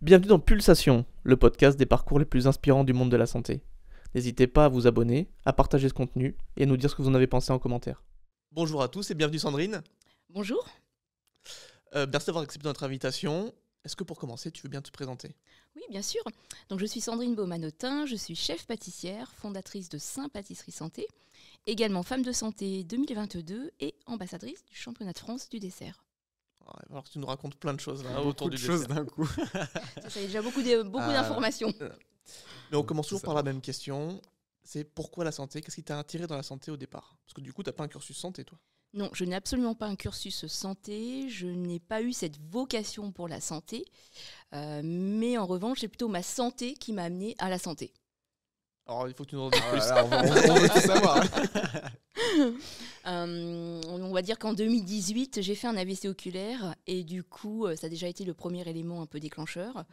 Bienvenue dans Pulsation, le podcast des parcours les plus inspirants du monde de la santé. N'hésitez pas à vous abonner, à partager ce contenu et à nous dire ce que vous en avez pensé en commentaire. Bonjour à tous et bienvenue Sandrine. Bonjour. Merci d'avoir accepté notre invitation. Est-ce que pour commencer, tu veux bien te présenter ? Oui, bien sûr. Donc, je suis Sandrine Baumanotin, je suis chef pâtissière, fondatrice de Saint Pâtisserie Santé, également femme de santé 2022 et ambassadrice du championnat de France du dessert. Alors tu nous racontes plein de choses là, autour du choses dessert. d'un coup. Ça y est déjà beaucoup d'informations. Mais on commence toujours par la même question. C'est pourquoi la santé ? Qu'est-ce qui t'a attiré dans la santé au départ ? Parce que du coup, tu n'as pas un cursus santé, toi. Non, je n'ai absolument pas un cursus santé, je n'ai pas eu cette vocation pour la santé, mais en revanche, c'est plutôt ma santé qui m'a amenée à la santé. Alors, il faut que tu nous en dises plus. On veut tout savoir. On va dire qu'en 2018, j'ai fait un AVC oculaire et du coup, ça a déjà été le premier élément un peu déclencheur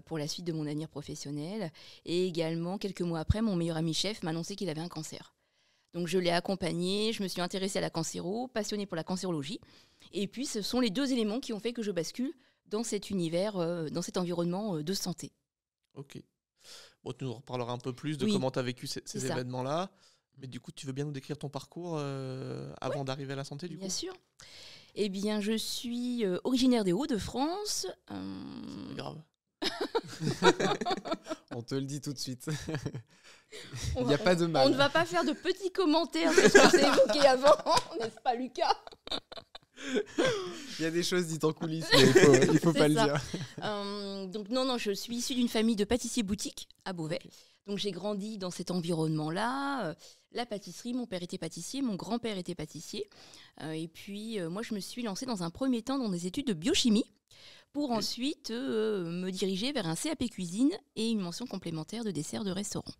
pour la suite de mon avenir professionnel. Et également, quelques mois après, mon meilleur ami chef m'a annoncé qu'il avait un cancer. Donc je l'ai accompagné, je me suis intéressée à la cancéro, passionnée pour la cancérologie. Et puis, ce sont les deux éléments qui ont fait que je bascule dans cet univers, dans cet environnement de santé. Ok. Bon, tu nous reparleras un peu plus de Oui, comment tu as vécu ces ça. événements-là. Mais du coup, tu veux bien nous décrire ton parcours avant d'arriver à la santé, du coup ? Bien sûr. Eh bien, je suis originaire des Hauts-de-France. C'est grave. On te le dit tout de suite. Il n'y a pas de mal. On ne va pas faire de petits commentaires sur ce qu'on s'est évoqué avant, n'est-ce pas, Lucas ? Il y a des choses dites en coulisses, mais il faut pas le ça. dire. Donc non, je suis issue d'une famille de pâtissiers boutiques à Beauvais. Okay. Donc j'ai grandi dans cet environnement-là. La pâtisserie, mon père était pâtissier, mon grand-père était pâtissier. Et puis moi, je me suis lancée dans un premier temps dans des études de biochimie pour ensuite me diriger vers un CAP cuisine et une mention complémentaire de dessert de restaurant.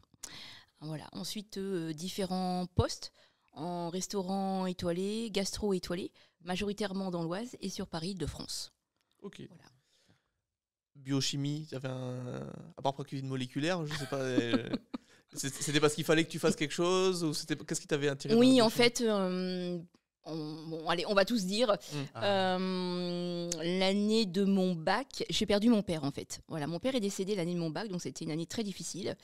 Voilà. Ensuite, différents postes en restaurant étoilé, gastro étoilé, majoritairement dans l'Oise et sur Paris-Île-de-France. Ok. Voilà. Biochimie, tu avais à part pour cuisine moléculaire, je sais pas. C'était parce qu'il fallait que tu fasses quelque chose ou c'était qu'est-ce qui t'avait attiré ? Oui, en fait, allez, on va tous dire. L'année de mon bac, j'ai perdu mon père en fait. Voilà, mon père est décédé l'année de mon bac, donc c'était une année très difficile.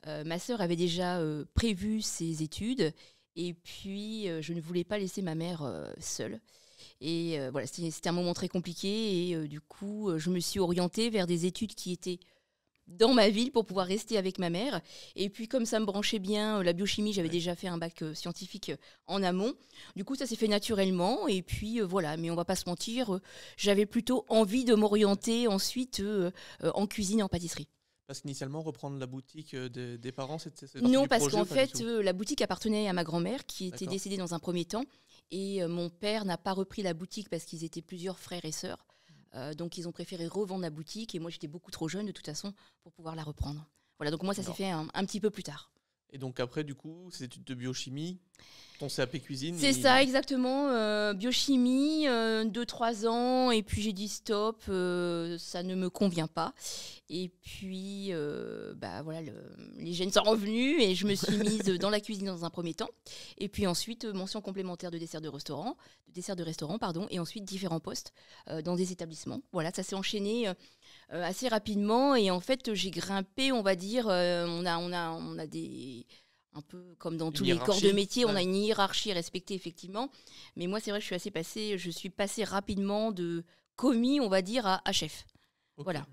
Ma sœur avait déjà prévu ses études et puis je ne voulais pas laisser ma mère seule. Et voilà, c'était un moment très compliqué et du coup, je me suis orientée vers des études qui étaient dans ma ville pour pouvoir rester avec ma mère. Et puis, comme ça me branchait bien, la biochimie, j'avais déjà fait un bac scientifique en amont. Du coup, ça s'est fait naturellement. Et puis, voilà. Mais on va pas se mentir, j'avais plutôt envie de m'orienter ensuite en cuisine et en pâtisserie. Parce qu'initialement, reprendre la boutique des parents, c'était non, parce qu'en fait, la boutique appartenait à ma grand-mère qui était décédée dans un premier temps. Et mon père n'a pas repris la boutique parce qu'ils étaient plusieurs frères et sœurs. Donc, ils ont préféré revendre la boutique. Et moi, j'étais beaucoup trop jeune, de toute façon, pour pouvoir la reprendre. Voilà, donc moi, ça s'est fait un petit peu plus tard. Et donc, après, du coup, ces études de biochimie, ton CAP cuisine... C'est ça, exactement. Biochimie, 2-3 ans. Et puis, j'ai dit stop, ça ne me convient pas. Et puis, voilà, les gènes sont revenus et je me suis mise dans la cuisine dans un premier temps. Et puis ensuite, mention complémentaire de dessert de restaurant, et ensuite différents postes dans des établissements. Voilà, ça s'est enchaîné assez rapidement et en fait, j'ai grimpé, on va dire, on a des... Un peu comme dans tous les corps de métier, on a une hiérarchie respectée, effectivement. Mais moi, c'est vrai que je suis passée rapidement de commis, on va dire, à chef. Okay. Voilà.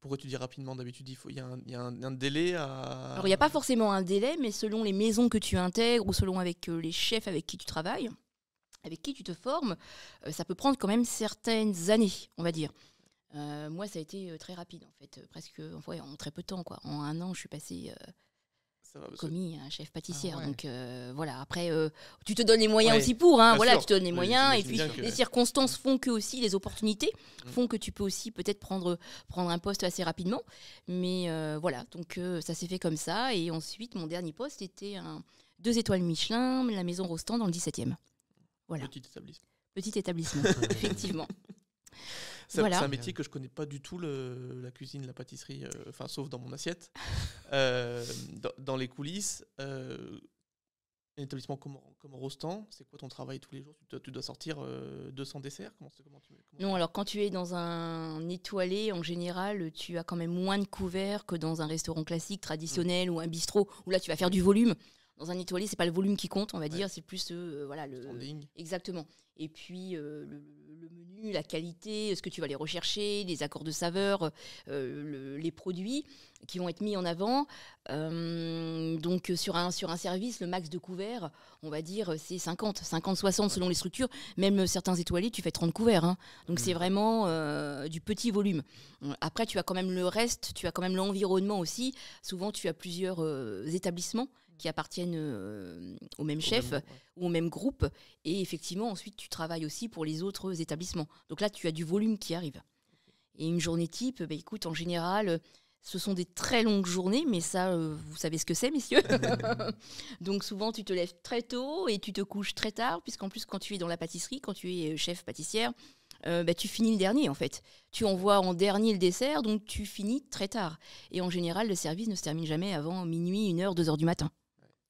Pourquoi tu dis rapidement ? D'habitude, il y a un délai à... Alors, il n'y a pas forcément un délai, mais selon les maisons que tu intègres ou selon avec les chefs avec qui tu travailles, avec qui tu te formes, ça peut prendre quand même certaines années, on va dire. Moi, ça a été très rapide, en fait. Presque en très peu de temps, quoi. En 1 an, je suis passée... commis, un chef pâtissière. Donc voilà, après tu te donnes les moyens aussi pour, voilà, tu te donnes les moyens et puis les circonstances font que aussi les opportunités font que tu peux aussi peut-être prendre un poste assez rapidement. Mais voilà, donc ça s'est fait comme ça et ensuite mon dernier poste était 2 étoiles Michelin, la maison Rostand dans le 17e. Voilà. Petit établissement, effectivement. C'est un métier que je connais pas du tout, la cuisine, la pâtisserie, sauf dans mon assiette. Dans les coulisses, un établissement comme Rostand, c'est quoi ton travail tous les jours? Tu dois sortir 200 desserts? Non, alors quand tu es dans un étoilé, en général, tu as quand même moins de couverts que dans un restaurant classique, traditionnel ou un bistrot, où là, tu vas faire du volume. Dans un étoilé, c'est pas le volume qui compte, on va dire, c'est plus voilà, le standing. Exactement. Et puis le menu, la qualité, ce que tu vas aller rechercher, les accords de saveur, les produits qui vont être mis en avant. Donc sur un service, le max de couverts, on va dire, c'est 50, 60 selon les structures. Même certains étoilés, tu fais 30 couverts. Hein. Donc c'est vraiment du petit volume. Après, tu as quand même le reste, tu as quand même l'environnement aussi. Souvent, tu as plusieurs établissements qui appartiennent au même chef ou au même groupe. Et effectivement, ensuite, tu travailles aussi pour les autres établissements. Donc là, tu as du volume qui arrive. Et une journée type, écoute, en général, ce sont des très longues journées, mais ça, vous savez ce que c'est, messieurs. Donc souvent, tu te lèves très tôt et tu te couches très tard, puisqu'en plus, quand tu es dans la pâtisserie, quand tu es chef pâtissière, tu finis le dernier, en fait. Tu envoies en dernier le dessert, donc tu finis très tard. Et en général, le service ne se termine jamais avant minuit, 1h, 2h du matin.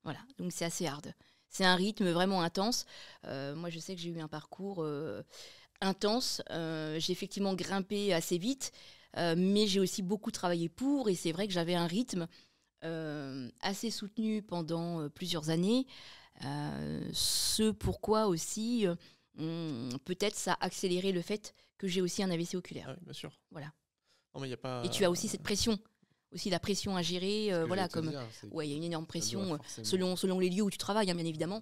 Voilà, donc c'est assez hard. C'est un rythme vraiment intense. Moi, je sais que j'ai eu un parcours intense. J'ai effectivement grimpé assez vite, mais j'ai aussi beaucoup travaillé pour. Et c'est vrai que j'avais un rythme assez soutenu pendant plusieurs années. Ce pourquoi aussi, peut-être ça a accéléré le fait que j'ai aussi un AVC oculaire. Ah oui, bien sûr. Voilà. Non, mais y a pas... Et tu as aussi cette pression. Aussi la pression à gérer, voilà, comme il y a une énorme pression selon les lieux où tu travailles, hein, bien évidemment.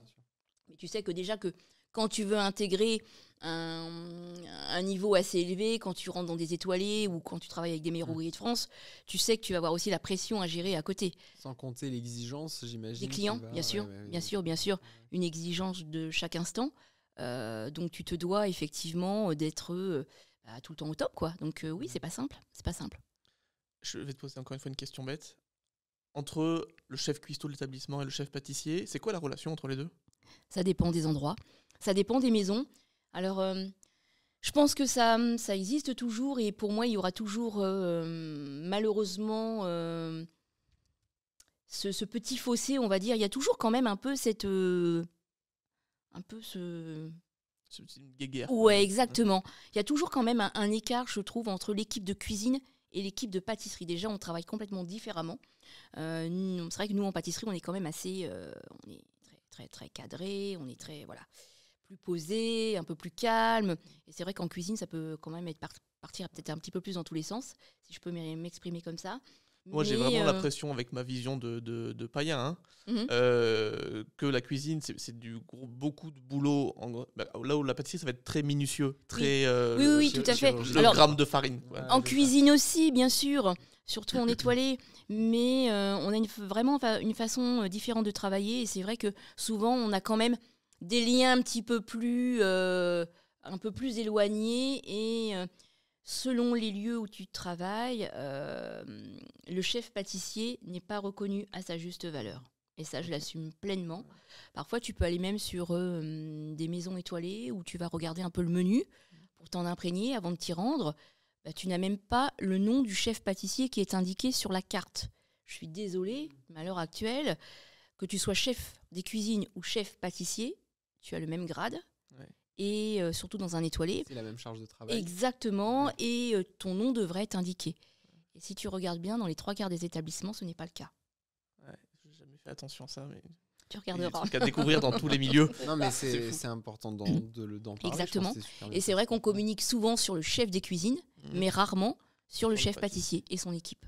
Mais tu sais que déjà que quand tu veux intégrer un niveau assez élevé, quand tu rentres dans des étoilés ou quand tu travailles avec des meilleurs ouvriers de France, tu sais que tu vas avoir aussi la pression à gérer à côté. Sans compter l'exigence, j'imagine. Des clients, bien sûr, une exigence de chaque instant. Donc tu te dois effectivement d'être tout le temps au top, quoi. Donc oui, c'est pas simple. Je vais te poser encore une fois une question bête. Entre le chef cuistot de l'établissement et le chef pâtissier, c'est quoi la relation entre les deux? Ça dépend des endroits, ça dépend des maisons. Alors, je pense que ça existe toujours et pour moi, il y aura toujours malheureusement ce petit fossé, on va dire. Il y a toujours quand même un peu cette... C'est une guéguerre. Ouais, exactement. Il y a toujours quand même un écart, je trouve, entre l'équipe de cuisine et l'équipe de pâtisserie. Déjà, on travaille complètement différemment. C'est vrai que nous, en pâtisserie, on est quand même assez... on est très, très cadré, on est très, plus posé, un peu plus calme. Et c'est vrai qu'en cuisine, ça peut quand même partir peut-être un petit peu plus dans tous les sens, si je peux m'exprimer comme ça. Moi, j'ai vraiment l'impression, avec ma vision de païen, que la cuisine, c'est beaucoup de boulot. Là où la pâtisserie, ça va être très minutieux. Très, oui, tout à fait. Le gramme de farine. En cuisine aussi, bien sûr, surtout en étoilé. Mais on a vraiment une façon différente de travailler. Et c'est vrai que souvent, on a quand même des liens un peu plus éloignés. Et... selon les lieux où tu travailles, le chef pâtissier n'est pas reconnu à sa juste valeur. Et ça, je l'assume pleinement. Parfois, tu peux aller même sur des maisons étoilées où tu vas regarder un peu le menu pour t'en imprégner avant de t'y rendre. Tu n'as même pas le nom du chef pâtissier qui est indiqué sur la carte. Je suis désolée, mais à l'heure actuelle, que tu sois chef des cuisines ou chef pâtissier, tu as le même grade. Et surtout dans un étoilé. C'est la même charge de travail. Exactement, ouais. Et ton nom devrait être indiqué. Et si tu regardes bien, dans les 3/4 des établissements, ce n'est pas le cas. Ouais, j'ai jamais fait attention à ça, mais... Tu regarderas. Il y a des trucs à découvrir dans tous les milieux. Non, mais c'est important d'en parler. Exactement. Et c'est vrai qu'on communique souvent sur le chef des cuisines, mais rarement sur le chef pâtissier et son équipe.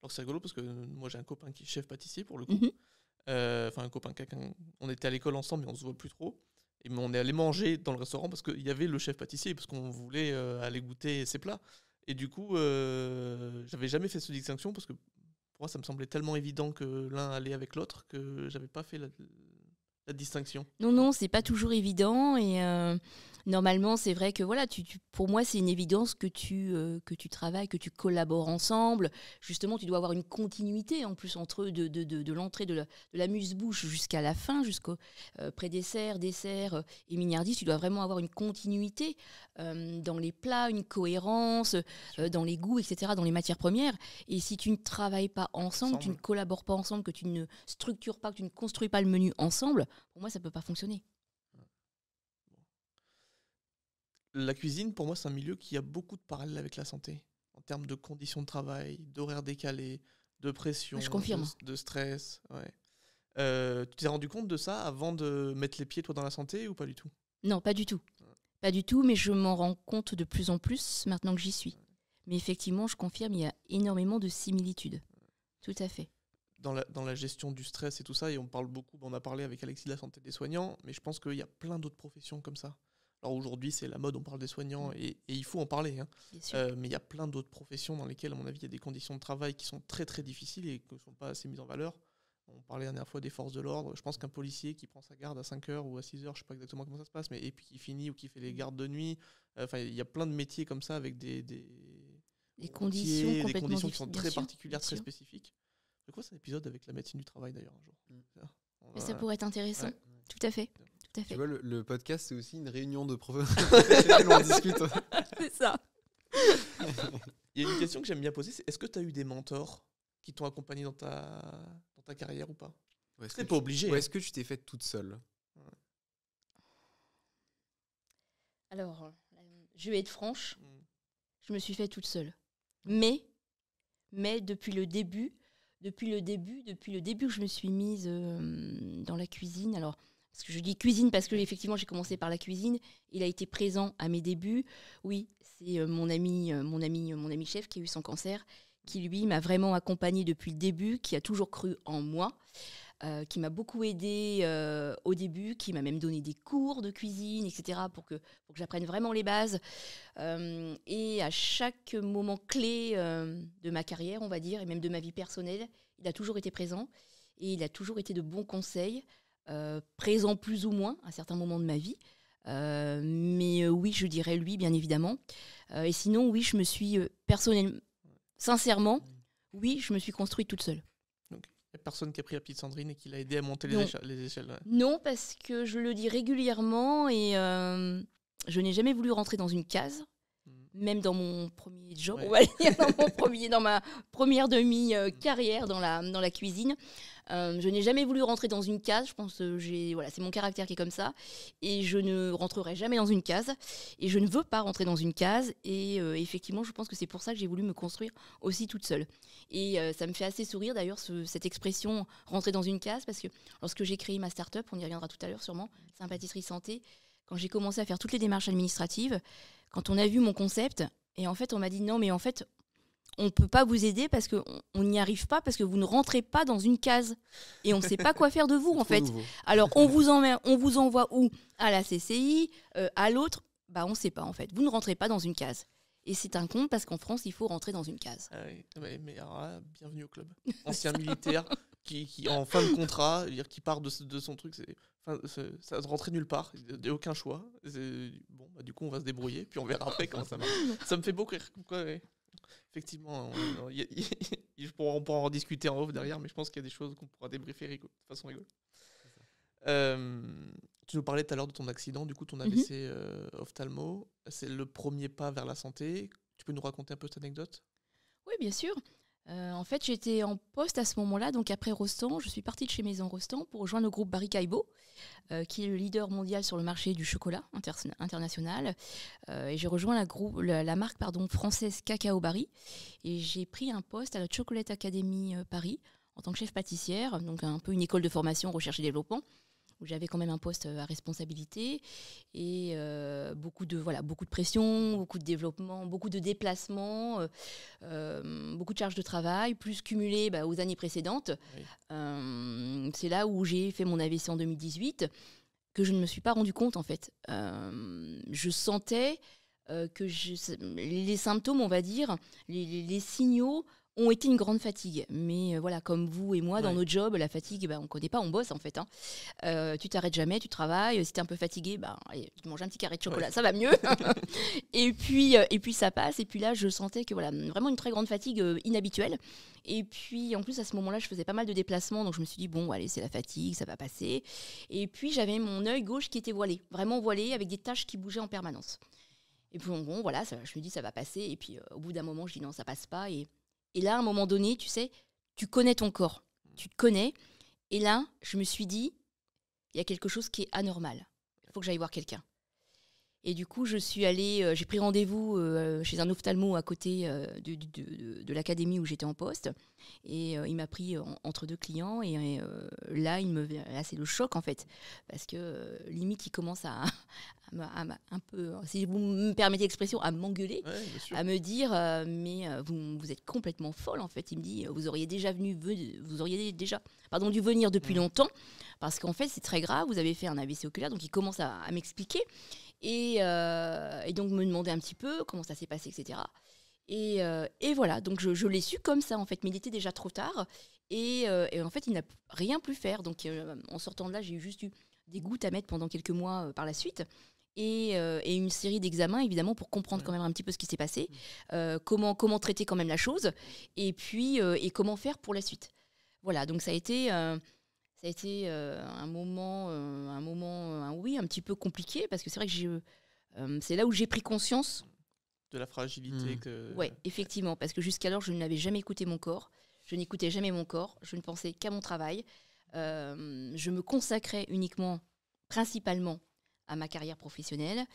Alors c'est rigolo parce que moi j'ai un copain qui est chef pâtissier pour le coup. Enfin un copain, on était à l'école ensemble mais on se voit plus trop. Et on est allé manger dans le restaurant parce qu'il y avait le chef pâtissier, parce qu'on voulait aller goûter ses plats. Et du coup, j'avais jamais fait cette distinction parce que pour moi, ça me semblait tellement évident que l'un allait avec l'autre que j'avais pas fait la distinction. Non, c'est pas toujours évident et normalement, c'est vrai que voilà, pour moi, c'est une évidence que tu travailles, que tu collabores ensemble. Justement, tu dois avoir une continuité en plus entre de l'entrée de l'amuse-bouche jusqu'à la fin, jusqu'au pré-dessert, dessert et mignardise. Tu dois vraiment avoir une continuité dans les plats, une cohérence dans les goûts, etc., dans les matières premières. Et si tu ne travailles pas ensemble, tu ne collabores pas ensemble, que tu ne structures pas, que tu ne construis pas le menu ensemble, pour moi, ça ne peut pas fonctionner. La cuisine, pour moi, c'est un milieu qui a beaucoup de parallèles avec la santé, en termes de conditions de travail, d'horaires décalés, de pression, je confirme. De stress. Ouais. Tu t'es rendu compte de ça avant de mettre les pieds, toi, dans la santé, ou pas du tout? Non, pas du tout. Pas du tout, mais je m'en rends compte de plus en plus maintenant que j'y suis. Mais effectivement, je confirme, il y a énormément de similitudes. Tout à fait. Dans la gestion du stress et tout ça, et on parle beaucoup, on a parlé avec Alexis de la santé des soignants, mais je pense qu'il y a plein d'autres professions comme ça. Alors aujourd'hui, c'est la mode, on parle des soignants, et il faut en parler. Hein. Mais il y a plein d'autres professions dans lesquelles, à mon avis, il y a des conditions de travail qui sont très très difficiles et qui ne sont pas assez mises en valeur. On parlait la dernière fois des forces de l'ordre. Je pense qu'un policier qui prend sa garde à 5h ou à 6h, je ne sais pas exactement comment ça se passe, mais et puis qui finit ou qui fait les gardes de nuit. Il y a plein de métiers comme ça avec des conditions qui sont très particulières, très spécifiques. Je crois que c'est un épisode avec la médecine du travail d'ailleurs un jour. Mais ça pourrait être intéressant. Ouais. Tout à fait. Tu vois, le podcast, c'est aussi une réunion de professionnels où on discute. C'est ça. Il y a une question que j'aime bien poser, c'est est-ce que tu as eu des mentors qui t'ont accompagné dans ta carrière ou pas? C'est pas obligé. Ou est-ce que tu t'es faite toute seule? Alors, je vais être franche, je me suis faite toute seule. Mais depuis le début que je me suis mise dans la cuisine, alors... Parce que je dis cuisine parce que effectivement j'ai commencé par la cuisine. Il a été présent à mes débuts. Oui, c'est mon ami chef qui a eu son cancer, qui lui m'a vraiment accompagnée depuis le début, qui a toujours cru en moi, qui m'a beaucoup aidée au début, qui m'a même donné des cours de cuisine, etc. pour que j'apprenne vraiment les bases. Et à chaque moment clé de ma carrière, on va dire, et même de ma vie personnelle, il a toujours été présent et il a toujours été de bons conseils. Présent plus ou moins à certains moments de ma vie. Mais oui, je dirais lui, bien évidemment. Et sinon, oui, je me suis personnellement, sincèrement, oui, je me suis construite toute seule. Donc, il n'y a personne qui a pris la petite Sandrine et qui l'a aidé à monter les échelles. Ouais. Non, parce que je le dis régulièrement et je n'ai jamais voulu rentrer dans une case. Même dans mon premier job, on va dire, dans ma première demi-carrière dans la cuisine. Je n'ai jamais voulu rentrer dans une case. Je pense que c'est mon caractère qui est comme ça. Et je ne rentrerai jamais dans une case. Et je ne veux pas rentrer dans une case. Et effectivement, je pense que c'est pour ça que j'ai voulu me construire aussi toute seule. Et ça me fait assez sourire d'ailleurs cette expression « rentrer dans une case » parce que lorsque j'ai créé ma start-up, on y reviendra tout à l'heure sûrement, Sympâtisserie Santé, quand j'ai commencé à faire toutes les démarches administratives, quand on a vu mon concept, et en fait, on m'a dit non, mais en fait, on ne peut pas vous aider parce qu'on n'y arrive pas, parce que vous ne rentrez pas dans une case. Et on ne sait pas quoi faire de vous, en fait. Nouveau. Alors, on vous envoie où? À la CCI, à l'autre, on ne sait pas, en fait. Vous ne rentrez pas dans une case. Et c'est un conte parce qu'en France, il faut rentrer dans une case. Ah oui, mais alors là, bienvenue au club. Ancien militaire qui en fin de contrat, qui part de son truc, ça ne rentrait nulle part, il n'y a aucun choix. Bon, du coup, on va se débrouiller, puis on verra après comment ça marche. Ça me fait beaucoup rire. Ouais. Effectivement, on pourra en discuter en off derrière, mais je pense qu'il y a des choses qu'on pourra débriefer de façon rigolote. Tu nous parlais tout à l'heure de ton accident, du coup, ton AVC ophtalmo. C'est le premier pas vers la santé. Tu peux nous raconter un peu cette anecdote? Oui, bien sûr. En fait, j'étais en poste à ce moment-là, donc après Rostand, je suis partie de chez Maison Rostand pour rejoindre le groupe Barry Callebaut, qui est le leader mondial sur le marché du chocolat international. Et j'ai rejoint la marque française Cacao Barry. Et j'ai pris un poste à la Chocolate Academy Paris en tant que chef pâtissière, donc un peu une école de formation recherche et développement, où j'avais quand même un poste à responsabilité et beaucoup de pression, beaucoup de développement, beaucoup de déplacements, beaucoup de charges de travail, plus cumulées aux années précédentes. Oui. C'est là où j'ai fait mon AVC en 2018, que je ne me suis pas rendu compte en fait. Je sentais que les symptômes, on va dire, les signaux ont été une grande fatigue. Mais voilà, comme vous et moi, dans Ouais. nos jobs, la fatigue, on ne connaît pas, on bosse en fait. Tu t'arrêtes jamais, tu travailles. Si tu es un peu fatigué, allez, tu manges un petit carré de chocolat, ça va mieux. et puis ça passe. Et puis là, je sentais que voilà, vraiment une très grande fatigue inhabituelle. Et puis en plus, à ce moment-là, je faisais pas mal de déplacements. Donc je me suis dit, bon, allez, c'est la fatigue, ça va passer. Et puis j'avais mon œil gauche qui était voilé, vraiment voilé, avec des taches qui bougeaient en permanence. Et puis bon, voilà, je me dis, ça va passer. Et puis au bout d'un moment, je dis, non, ça passe pas. Et là, à un moment donné, tu sais, tu connais ton corps. Tu te connais. Et là, je me suis dit, il y a quelque chose qui est anormal. Il faut que j'aille voir quelqu'un. Et du coup, je suis allée, j'ai pris rendez-vous chez un ophtalmo à côté de l'académie où j'étais en poste. Et il m'a pris entre deux clients. Et là, c'est le choc, en fait. Parce que limite, il commence à un peu, si vous me permettez l'expression, à m'engueuler. Ouais, bien sûr. À me dire, mais vous êtes complètement folle, en fait. Il me dit, vous auriez déjà dû venir depuis longtemps. Parce qu'en fait, c'est très grave. Vous avez fait un AVC oculaire. Donc, il commence à m'expliquer. Et donc me demander un petit peu comment ça s'est passé, etc. Et voilà, donc je l'ai su comme ça en fait, mais il était déjà trop tard. Et en fait, il n'a rien pu faire. Donc en sortant de là, j'ai juste eu des gouttes à mettre pendant quelques mois par la suite. Et une série d'examens, évidemment, pour comprendre quand même un petit peu ce qui s'est passé, comment traiter quand même la chose, et puis et comment faire pour la suite. Voilà, donc ça a été un moment, oui, un petit peu compliqué, parce que c'est vrai que c'est là où j'ai pris conscience. De la fragilité que... Oui, effectivement, parce que jusqu'alors, je n'avais jamais écouté mon corps. Je n'écoutais jamais mon corps. Je ne pensais qu'à mon travail. Je me consacrais uniquement, principalement, à ma carrière professionnelle.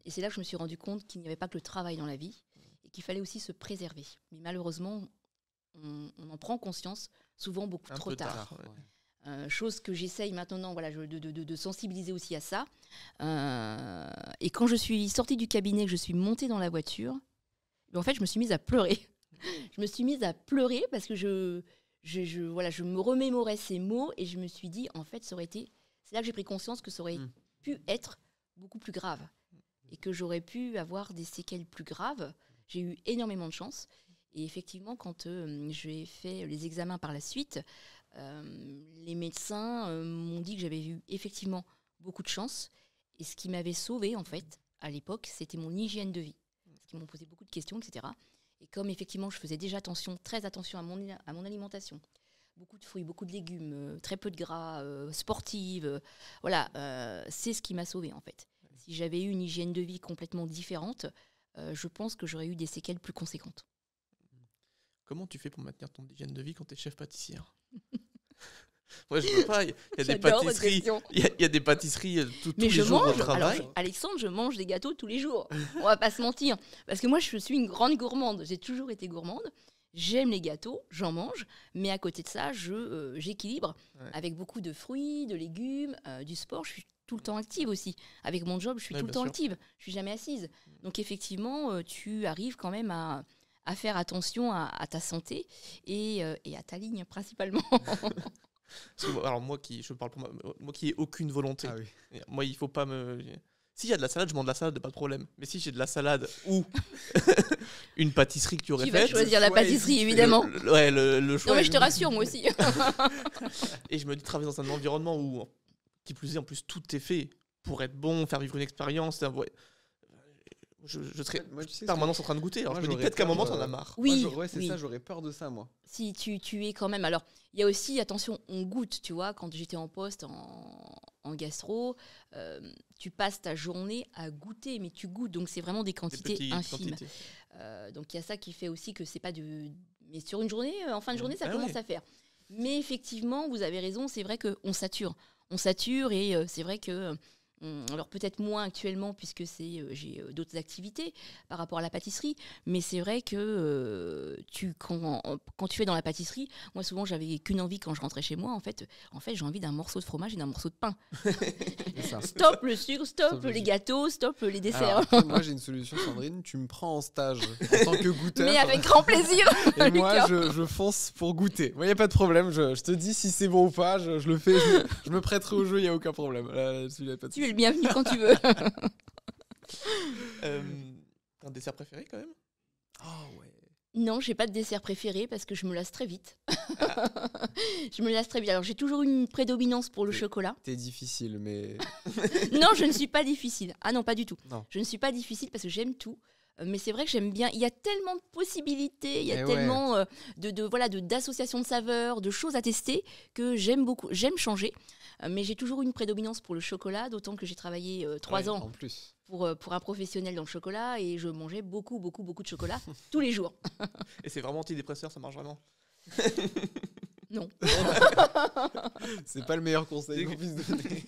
Et c'est là que je me suis rendu compte qu'il n'y avait pas que le travail dans la vie et qu'il fallait aussi se préserver. Mais malheureusement, on en prend conscience souvent beaucoup trop tard. Chose que j'essaye maintenant de sensibiliser aussi à ça. Et quand je suis sortie du cabinet, que je suis montée dans la voiture, en fait, je me suis mise à pleurer. Je me suis mise à pleurer parce que je me remémorais ces mots et je me suis dit, en fait, c'est là que j'ai pris conscience que ça aurait pu être beaucoup plus grave et que j'aurais pu avoir des séquelles plus graves. J'ai eu énormément de chance. Et effectivement, quand j'ai fait les examens par la suite, les médecins m'ont dit que j'avais eu effectivement beaucoup de chance. Et ce qui m'avait sauvée, en fait, à l'époque, c'était mon hygiène de vie. Parce qu'ils m'ont posé beaucoup de questions, etc. Et comme effectivement, je faisais déjà très attention à mon alimentation, beaucoup de fruits, beaucoup de légumes, très peu de gras, sportive, c'est ce qui m'a sauvée, en fait. Si j'avais eu une hygiène de vie complètement différente, je pense que j'aurais eu des séquelles plus conséquentes. Comment tu fais pour maintenir ton hygiène de vie quand tu es chef pâtissière? Moi, je peux pas. Il y a des J'adore pâtisseries. cette question. Il y a des pâtisseries tous Mais les je jours au mange, travail. alors Alexandre, je mange des gâteaux tous les jours. On va pas se mentir. Parce que moi, je suis une grande gourmande. J'ai toujours été gourmande. J'aime les gâteaux, j'en mange. Mais à côté de ça, j'équilibre avec beaucoup de fruits, de légumes, du sport. Je suis tout le temps active aussi. Avec mon job, je suis tout le temps active. Je suis jamais assise. Donc effectivement, tu arrives quand même à faire attention à ta santé et à ta ligne principalement. Alors moi je parle pour moi qui ai aucune volonté. Ah oui. Moi il faut pas me... S'il y a de la salade, je mange de la salade, pas de problème. Mais si j'ai de la salade ou une pâtisserie que tu aurais Tu faite... vas choisir la pâtisserie, évidemment. Le choix... Non mais je te rassure, moi aussi. Et je me dis, travailler dans un environnement où, qui plus est, en plus, tout est fait pour être bon, faire vivre une expérience. Je serais permanence en train de goûter. Alors je me dis peut-être qu'à un moment, t'en as marre. Oui, c'est ça, j'aurais peur de ça, moi. Si tu es quand même... Alors, il y a aussi, attention, on goûte, tu vois, quand j'étais en poste en gastro, tu passes ta journée à goûter, mais tu goûtes, donc c'est vraiment des quantités infimes. Donc il y a ça qui fait aussi que c'est pas de... Mais sur une journée, en fin de journée, ça commence à faire. Mais effectivement, vous avez raison, c'est vrai qu'on sature. On sature et c'est vrai que... Alors peut-être moins actuellement puisque j'ai d'autres activités par rapport à la pâtisserie, mais c'est vrai que quand tu fais dans la pâtisserie, moi souvent j'avais qu'une envie quand je rentrais chez moi, en fait j'ai envie d'un morceau de fromage et d'un morceau de pain. Stop le sucre, stop les gâteaux, stop les desserts. Alors, après, moi j'ai une solution, Sandrine, tu me prends en stage en tant que goûteur. Mais avec grand plaisir. Et moi je fonce pour goûter. Moi il n'y a pas de problème, je te dis si c'est bon ou pas, je le fais, je me prêterai au jeu, il n'y a aucun problème. Tu es le bienvenu quand tu veux. Un dessert préféré quand même? Oh ouais. Non, j'ai pas de dessert préféré parce que je me lasse très vite. Je me lasse très vite. Alors j'ai toujours une prédominance pour le chocolat. T'es difficile, mais... Non, je ne suis pas difficile. Ah non, pas du tout. Non. Je ne suis pas difficile parce que j'aime tout. Mais c'est vrai que j'aime bien. Il y a tellement de possibilités, il y a Eh tellement d'associations de saveurs, de choses à tester que j'aime beaucoup. J'aime changer. Mais j'ai toujours une prédominance pour le chocolat, d'autant que j'ai travaillé 3 ans En plus. pour un professionnel dans le chocolat et je mangeais beaucoup de chocolat tous les jours. Et c'est vraiment antidépresseur, ça marche vraiment. Non. C'est pas le meilleur conseil qu'on puisse donner.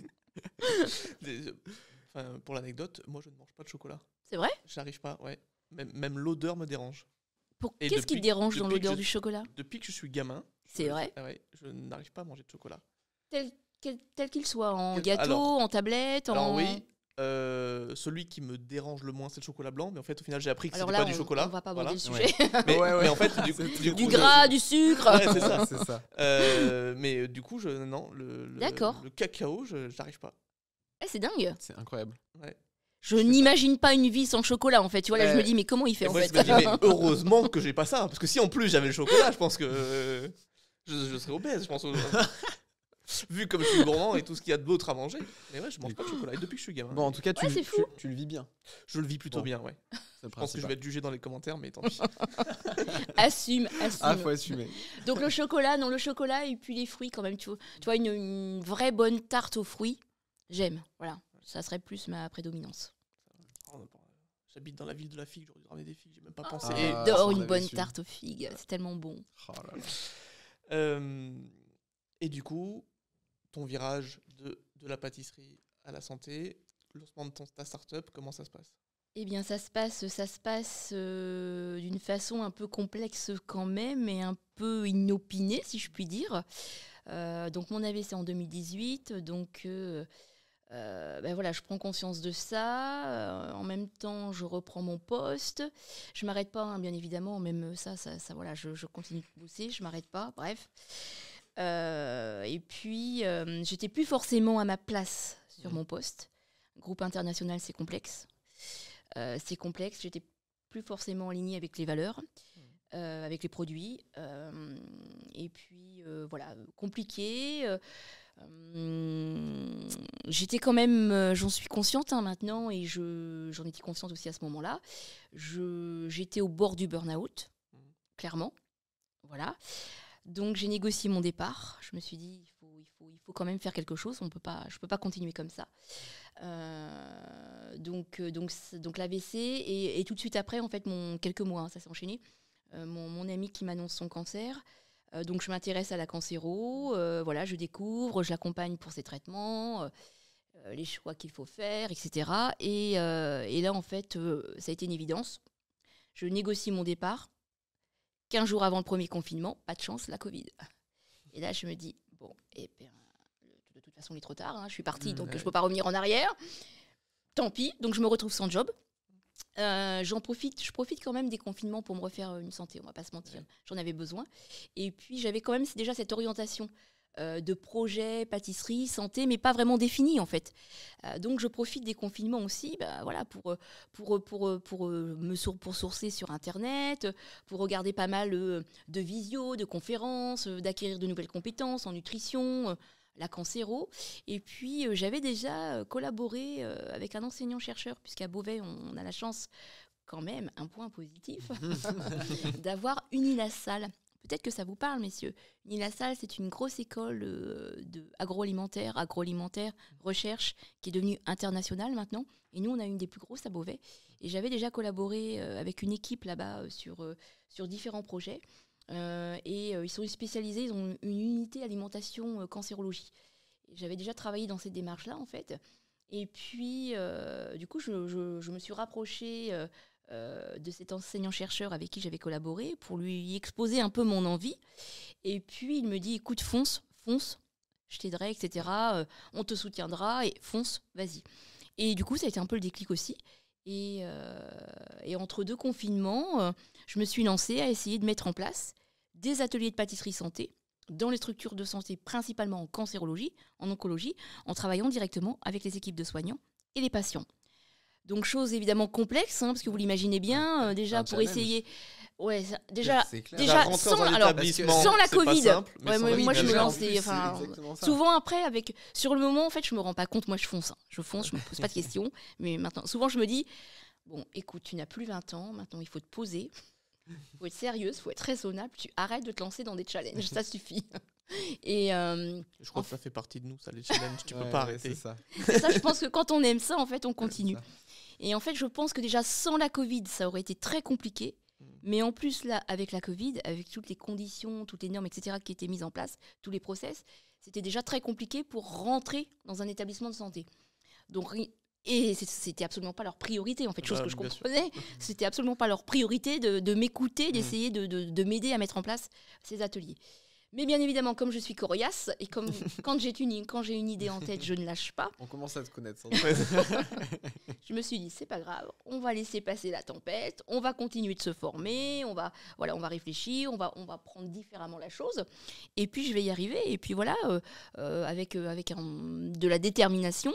Enfin, pour l'anecdote, moi je ne mange pas de chocolat. C'est vrai? J'arrive pas, ouais. Même l'odeur me dérange. Et Qu'est-ce qui te dérange dans depuis l'odeur que du chocolat? Depuis que je suis gamin, C'est vrai? je n'arrive pas à manger de chocolat. Tel qu'il soit, en Quel- gâteau, alors- en tablette, Alors en... oui, celui qui me dérange le moins, c'est le chocolat blanc. Mais en fait, au final, j'ai appris que Alors c'était là, pas du chocolat. on va pas voilà. aborder le sujet. Mais en fait, du Du coup, gras, du sucre. Ouais, c'est ça. C'est ça. Mais du coup, non, D'accord. le cacao, je n'arrive pas. Eh, c'est dingue. C'est incroyable. Ouais. Je n'imagine pas une vie sans chocolat, en fait. Tu vois, là, je me dis, mais comment il fait, Et en moi, fait? je me dis, mais heureusement que j'ai pas ça. Parce que si en plus j'avais le chocolat, je pense que je serais obèse, je pense. Vu comme je suis gourmand et tout ce qu'il y a d'autre à manger. Mais ouais, je mange pas de chocolat. Et depuis que je suis gamin. Bon, en tout cas, Ouais, c'est fou. tu le vis bien. Je le vis plutôt Bon. bien, ouais. C'est le Je pense que je vais être jugé dans les commentaires, mais tant pis. Assume. Ah, faut assumer. Donc le chocolat, et puis les fruits quand même. Tu vois une vraie bonne tarte aux fruits, j'aime. Voilà, ça serait plus ma prédominance. J'habite dans la ville de la figue, j'aurais dû ramener des figues, j'ai même pas pensé. Ah. Et, J'adore ça, une on bonne avait su. tarte aux figues, c'est tellement bon. Oh là là. et du coup, ton virage de la pâtisserie à la santé, le lancement de ta start-up, comment ça se passe? Eh bien, ça se passe d'une façon un peu complexe quand même et un peu inopinée, si je puis dire. Donc, mon AVC en 2018. Donc, voilà, je prends conscience de ça. En même temps, je reprends mon poste. Je m'arrête pas, hein, bien évidemment. Même ça voilà, je continue de bosser. Je m'arrête pas. Bref. Et puis, j'étais plus forcément à ma place sur mon poste. Groupe international, c'est complexe. J'étais plus forcément alignée avec les valeurs, avec les produits. Et puis, voilà, compliqué. J'étais quand même, j'en suis consciente maintenant, et j'en étais consciente aussi à ce moment-là. J'étais au bord du burn-out, clairement. Voilà. Donc, j'ai négocié mon départ. Je me suis dit, il faut quand même faire quelque chose. Je peux pas continuer comme ça. Donc l'AVC et tout de suite après, en fait, quelques mois, hein, ça s'est enchaîné. Mon ami qui m'annonce son cancer. Donc je m'intéresse à la cancéro. Voilà, je découvre, je l'accompagne pour ses traitements, les choix qu'il faut faire, etc. Et là, en fait, ça a été une évidence. Je négocie mon départ. 15 jours avant le premier confinement, pas de chance, la Covid. Et là, je me dis, bon, de toute façon, il est trop tard, hein, je suis partie, donc je ne peux pas revenir en arrière. Tant pis, donc je me retrouve sans job. Je profite quand même des confinements pour me refaire une santé, on ne va pas se mentir. J'en avais besoin. Et puis, j'avais quand même déjà cette orientation de projet, pâtisserie, santé, mais pas vraiment définie, en fait. Donc, je profite des confinements aussi voilà, pour sourcer sur Internet, pour regarder pas mal de visios, de conférences, d'acquérir de nouvelles compétences en nutrition, la cancéro. Et puis, j'avais déjà collaboré avec un enseignant-chercheur, puisqu'à Beauvais, on a la chance, quand même, un point positif, d'avoir Unilassal. Peut-être que ça vous parle, messieurs. Unilassal, c'est une grosse école agroalimentaire, recherche, qui est devenue internationale maintenant. Et nous, on a une des plus grosses à Beauvais. Et j'avais déjà collaboré avec une équipe là-bas sur différents projets. Ils sont spécialisés, ils ont une unité alimentation cancérologie. J'avais déjà travaillé dans cette démarche-là, en fait. Et puis, du coup, je me suis rapprochée de cet enseignant-chercheur avec qui j'avais collaboré pour lui exposer un peu mon envie. Et puis, il me dit, écoute, fonce, je t'aiderai, etc. On te soutiendra, et fonce, vas-y. Et du coup, ça a été un peu le déclic aussi. Et entre deux confinements, je me suis lancée à essayer de mettre en place des ateliers de pâtisserie santé dans les structures de santé, principalement en cancérologie, en oncologie, en travaillant directement avec les équipes de soignants et les patients. Donc, chose évidemment complexe, hein, parce que vous l'imaginez bien, déjà pour essayer Ouais, déjà, C'est clair. déjà rentrer dans un alors, établissement, sans la c'est pas Covid. simple, mais Ouais, sans moi, la moi, Covid, je me bien lance sûr. des. Enfin, souvent après, sur le moment, en fait, je me rends pas compte. Moi, je fonce. Je me pose pas de questions. Mais maintenant, souvent, je me dis, bon, écoute, tu n'as plus 20 ans. Maintenant, il faut te poser. Il faut être sérieuse, il faut être raisonnable. Tu arrêtes de te lancer dans des challenges. Ça suffit. Et Je crois que ça fait partie de nous, ça, les challenges. Tu peux pas arrêter. C'est ça. ça, je pense que quand on aime ça, en fait, on continue. C'est ça. Et en fait, je pense que déjà, sans la Covid, ça aurait été très compliqué. Mais en plus, là, avec la Covid, avec toutes les conditions, toutes les normes, etc., qui étaient mises en place, tous les process, c'était déjà très compliqué pour rentrer dans un établissement de santé. Donc, et c'était absolument pas leur priorité, en fait, chose que je bien sûr. comprenais. C'était absolument pas leur priorité de m'écouter, d'essayer de m'aider à mettre en place ces ateliers. Mais bien évidemment, comme je suis coriace, et comme quand j'ai une idée en tête, je ne lâche pas, On commence à te connaître. Sans je me suis dit, c'est pas grave, on va laisser passer la tempête, on va continuer de se former, on va réfléchir, on va prendre différemment la chose, et puis je vais y arriver. Et puis voilà, avec de la détermination,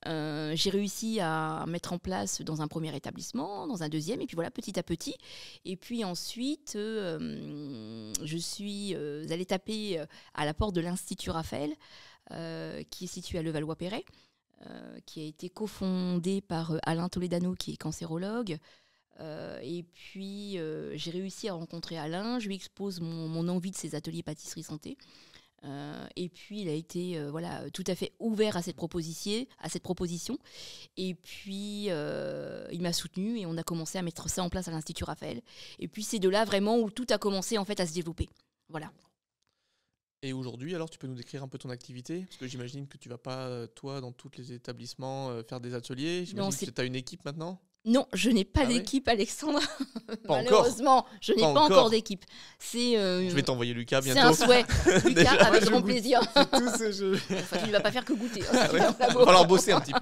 j'ai réussi à mettre en place dans un premier établissement, dans un deuxième, et puis voilà, petit à petit. Et puis ensuite, je suis allée taper à la porte de l'Institut Raphaël, qui est situé à Levallois-Perret, qui a été cofondé par Alain Toledano, qui est cancérologue. Et puis, j'ai réussi à rencontrer Alain. Je lui expose mon envie de ces ateliers pâtisserie santé. Et puis, il a été tout à fait ouvert à cette proposition. Et puis, il m'a soutenue et on a commencé à mettre ça en place à l'Institut Raphaël. Et puis, c'est de là vraiment où tout a commencé en fait à se développer. Voilà. Et aujourd'hui, alors, tu peux nous décrire un peu ton activité? Parce que j'imagine que tu vas pas, toi, dans tous les établissements, faire des ateliers. J'imagine que tu as une équipe maintenant? Non, je n'ai pas Ah ouais d'équipe, Alexandre. Pas Malheureusement, je n'ai Pas pas encore. encore d'équipe. Je vais t'envoyer Lucas C'est bientôt. un souhait. Lucas, Déjà. avec je grand goûte. plaisir. Tous ces jeux. Enfin, tu ne vas pas faire que goûter. Ah ouais. Il va falloir bosser un petit peu.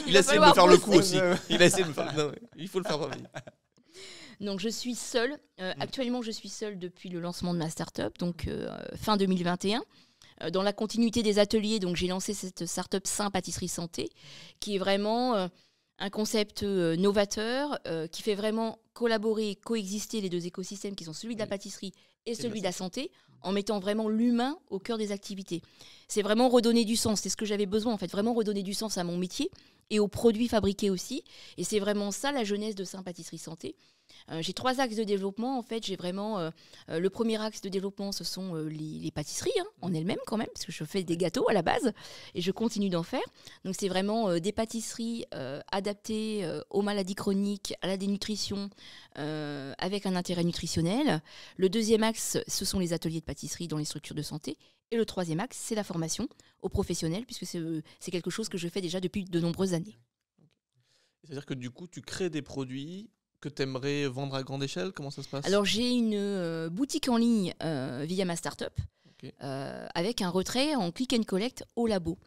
Il a essayé de me faire le coup aussi. Il a essayé de me faire. Non, il faut le faire travailler. Donc, je suis seule. Actuellement, je suis seule depuis le lancement de ma start-up, donc fin 2021. Dans la continuité des ateliers, donc j'ai lancé cette start-up Saint Pâtisserie Santé, qui est vraiment un concept novateur, qui fait vraiment collaborer et coexister les deux écosystèmes qui sont celui de la pâtisserie et celui de la santé, en mettant vraiment l'humain au cœur des activités. C'est vraiment redonner du sens, c'est ce que j'avais besoin en fait, vraiment redonner du sens à mon métier et aux produits fabriqués aussi. Et c'est vraiment ça la jeunesse de Saint Pâtisserie Santé. J'ai 3 axes de développement. En fait, j'ai vraiment le premier axe de développement, ce sont les pâtisseries en elles-mêmes quand même, parce que je fais des gâteaux à la base et je continue d'en faire. Donc, c'est vraiment des pâtisseries adaptées aux maladies chroniques, à la dénutrition, avec un intérêt nutritionnel. Le deuxième axe, ce sont les ateliers de pâtisserie dans les structures de santé. Et le troisième axe, c'est la formation aux professionnels, puisque c'est quelque chose que je fais déjà depuis de nombreuses années. C'est-à-dire que du coup, tu crées des produits que tu aimerais vendre à grande échelle? Comment ça se passe? Alors, j'ai une boutique en ligne via ma start-up, avec un retrait en click and collect au labo.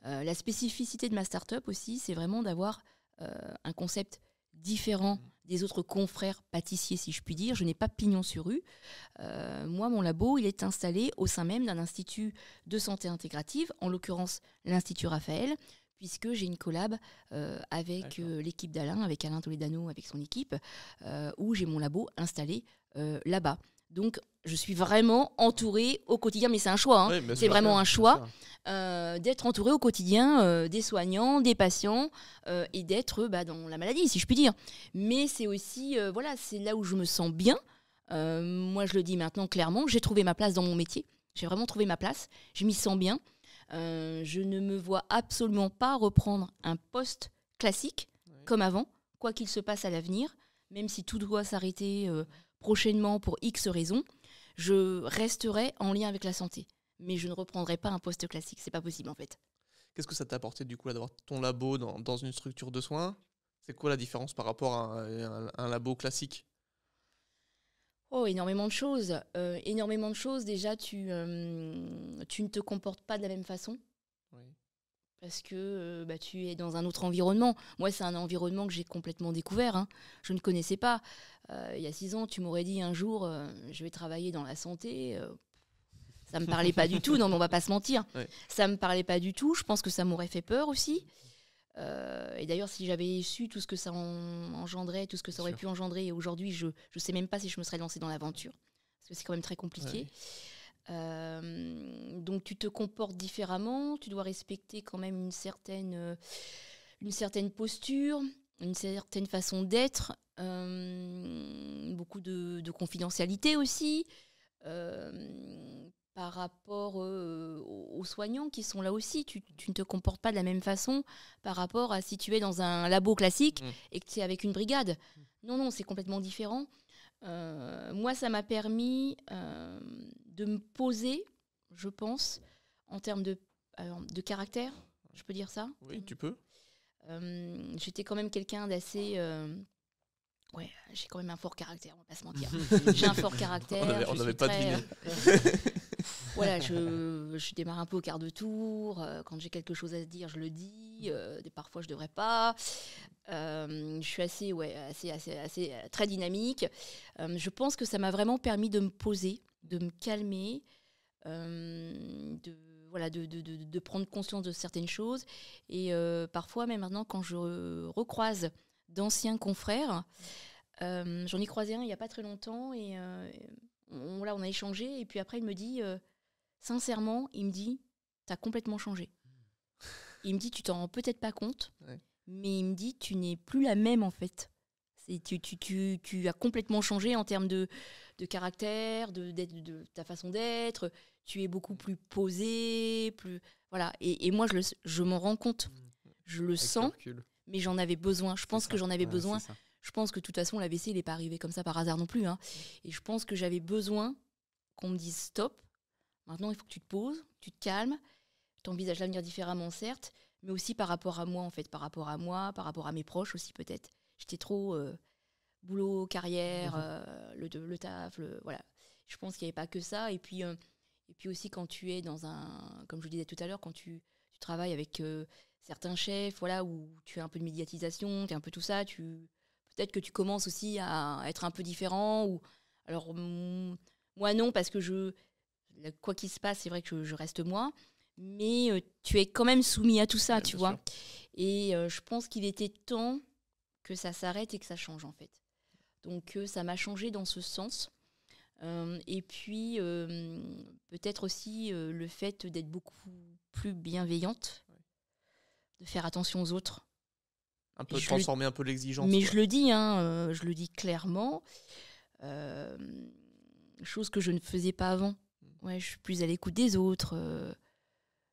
La spécificité de ma start-up aussi, c'est vraiment d'avoir un concept différent des autres confrères pâtissiers, si je puis dire. Je n'ai pas pignon sur rue. Moi, mon labo, il est installé au sein même d'un institut de santé intégrative, en l'occurrence l'Institut Raphaël, puisque j'ai une collab avec l'équipe d'Alain, avec Alain Toledano, avec son équipe, où j'ai mon labo installé là-bas. Donc, je suis vraiment entourée au quotidien, mais c'est un choix. Ouais, c'est vraiment un choix d'être entourée au quotidien des soignants, des patients, et d'être dans la maladie, si je puis dire. Mais c'est aussi, c'est là où je me sens bien. Moi, je le dis maintenant clairement, j'ai trouvé ma place dans mon métier. J'ai vraiment trouvé ma place. Je m'y sens bien. Je ne me vois absolument pas reprendre un poste classique comme avant, quoi qu'il se passe à l'avenir, même si tout doit s'arrêter prochainement pour X raisons, je resterai en lien avec la santé. Mais je ne reprendrai pas un poste classique, c'est pas possible en fait. Qu'est-ce que ça t'a apporté du coup d'avoir ton labo dans une structure de soins? C'est quoi la différence par rapport à un labo classique? Oh, énormément de choses. Énormément de choses. Déjà, tu ne te comportes pas de la même façon. Oui. Parce que tu es dans un autre environnement. Moi, c'est un environnement que j'ai complètement découvert. Je ne connaissais pas. Il y a 6 ans, tu m'aurais dit un jour, je vais travailler dans la santé. Ça ne me parlait pas du tout. Non, mais on ne va pas se mentir. Ouais. Ça ne me parlait pas du tout. Je pense que ça m'aurait fait peur aussi. Et d'ailleurs, si j'avais su tout ce que ça engendrait, tout ce que ça aurait pu engendrer, aujourd'hui, je ne sais même pas si je me serais lancée dans l'aventure, parce que c'est quand même très compliqué. Donc tu te comportes différemment, tu dois respecter quand même une certaine posture, une certaine façon d'être, beaucoup de confidentialité aussi, par rapport aux soignants qui sont là aussi. Tu ne te comportes pas de la même façon par rapport à si tu es dans un labo classique et que tu es avec une brigade. Non, c'est complètement différent. Moi, ça m'a permis de me poser, je pense, en termes de caractère, je peux dire ça ? Oui, tu peux. J'étais quand même quelqu'un d'assez... j'ai quand même un fort caractère, on va pas se mentir. J'ai un fort caractère. On n'avait pas deviné. Voilà, je démarre un peu au quart de tour. Quand j'ai quelque chose à dire, je le dis. Parfois, je devrais pas. Je suis assez très dynamique. Je pense que ça m'a vraiment permis de me poser, de me calmer, de prendre conscience de certaines choses. Et parfois, même maintenant, quand je recroise d'anciens confrères, j'en ai croisé un il n'y a pas très longtemps, et on a échangé, et puis après, il me dit, sincèrement, il me dit, t'as complètement changé. Il me dit, tu t'en rends peut-être pas compte, mais il me dit, tu n'es plus la même, en fait. Tu as complètement changé en termes de caractère, de ta façon d'être. Tu es beaucoup plus posé, plus voilà. Et moi, je m'en rends compte. Je le sens, mais j'en avais besoin. Je pense que j'en avais besoin. Je pense que de toute façon, l'AVC, il n'est pas arrivé comme ça par hasard non plus. Et je pense que j'avais besoin qu'on me dise stop. Maintenant, il faut que tu te poses, tu te calmes. Tu envisages l'avenir différemment, certes, mais aussi par rapport à moi, en fait. Par rapport à moi, par rapport à mes proches aussi, peut-être. J'étais trop boulot, carrière, le taf, voilà. Je pense qu'il n'y avait pas que ça. Et puis aussi, quand tu es dans comme je le disais tout à l'heure, quand tu travailles avec certains chefs, voilà, où tu as un peu de médiatisation, tu as un peu tout ça, peut-être que tu commences aussi à être un peu différent. Alors, moi, non, parce que quoi qu'il se passe, c'est vrai que je reste moi. Mais tu es quand même soumis à tout ça, tu vois. Et je pense qu'il était temps que ça s'arrête et que ça change, en fait. Donc, ça m'a changé dans ce sens. Et puis, peut-être aussi le fait d'être beaucoup plus bienveillante, de faire attention aux autres. Un peu transformer un peu l'exigence. Mais je le dis, je le dis clairement. Chose que je ne faisais pas avant. Ouais, je suis plus à l'écoute des autres.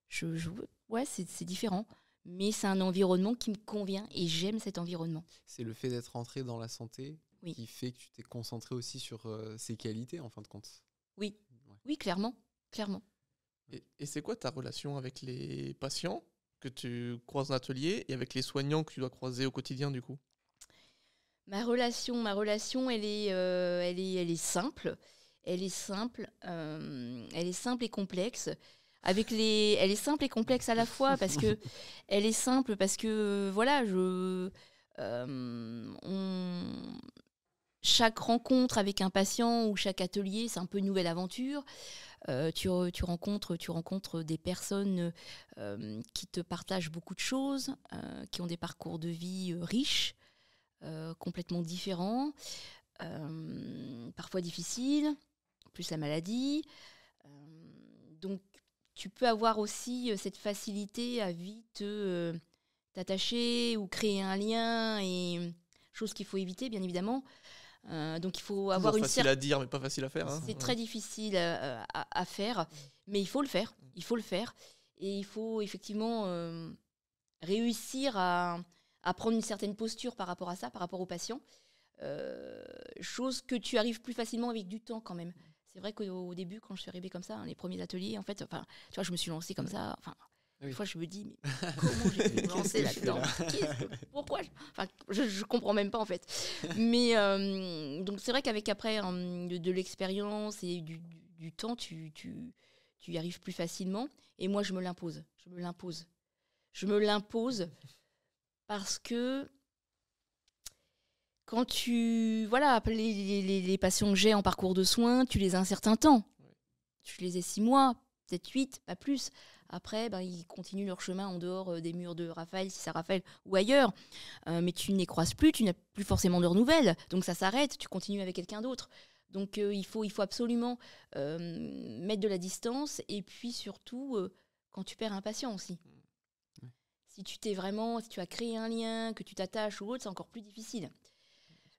C'est différent. Mais c'est un environnement qui me convient et j'aime cet environnement. C'est le fait d'être entré dans la santé qui fait que tu t'es concentré aussi sur ses qualités, en fin de compte. Oui, oui, clairement. Et c'est quoi ta relation avec les patients que tu croises en atelier et avec les soignants que tu dois croiser au quotidien, du coup ? Ma relation, elle est simple. Elle est simple et complexe. Elle est simple et complexe à la fois parce que elle est simple parce que voilà, chaque rencontre avec un patient ou chaque atelier, c'est un peu une nouvelle aventure. Tu rencontres des personnes qui te partagent beaucoup de choses, qui ont des parcours de vie riches, complètement différents, parfois difficiles, plus la maladie. Donc, tu peux avoir aussi cette facilité à vite t'attacher ou créer un lien, et chose qu'il faut éviter, bien évidemment. Donc, il faut avoir une facile à dire, mais pas facile à faire. C'est très difficile à faire, mais il faut le faire. Il faut le faire. Et il faut effectivement réussir à prendre une certaine posture par rapport à ça, par rapport aux patients. Chose que tu arrives plus facilement avec du temps quand même. C'est vrai qu'au début, quand je suis arrivée comme ça, les premiers ateliers, en fait, tu vois, je me suis lancée comme ça. Des fois, je me dis, mais comment j'ai pu me lancer là-dedans ? Pourquoi ? Je comprends même pas, en fait. Mais donc, c'est vrai qu'avec après de l'expérience et du temps, tu y arrives plus facilement. Et moi, je me l'impose. Je me l'impose parce que quand les patients que j'ai en parcours de soins, tu les as un certain temps. Tu les as 6 mois, peut-être 8, pas plus. Après, ils continuent leur chemin en dehors des murs de Raphaël, si c'est à Raphaël, ou ailleurs. Mais tu ne les croises plus, tu n'as plus forcément de leurs nouvelles. Donc ça s'arrête, tu continues avec quelqu'un d'autre. Donc il faut absolument mettre de la distance. Et puis surtout, quand tu perds un patient aussi. Si tu as créé un lien, que tu t'attaches ou autre, c'est encore plus difficile.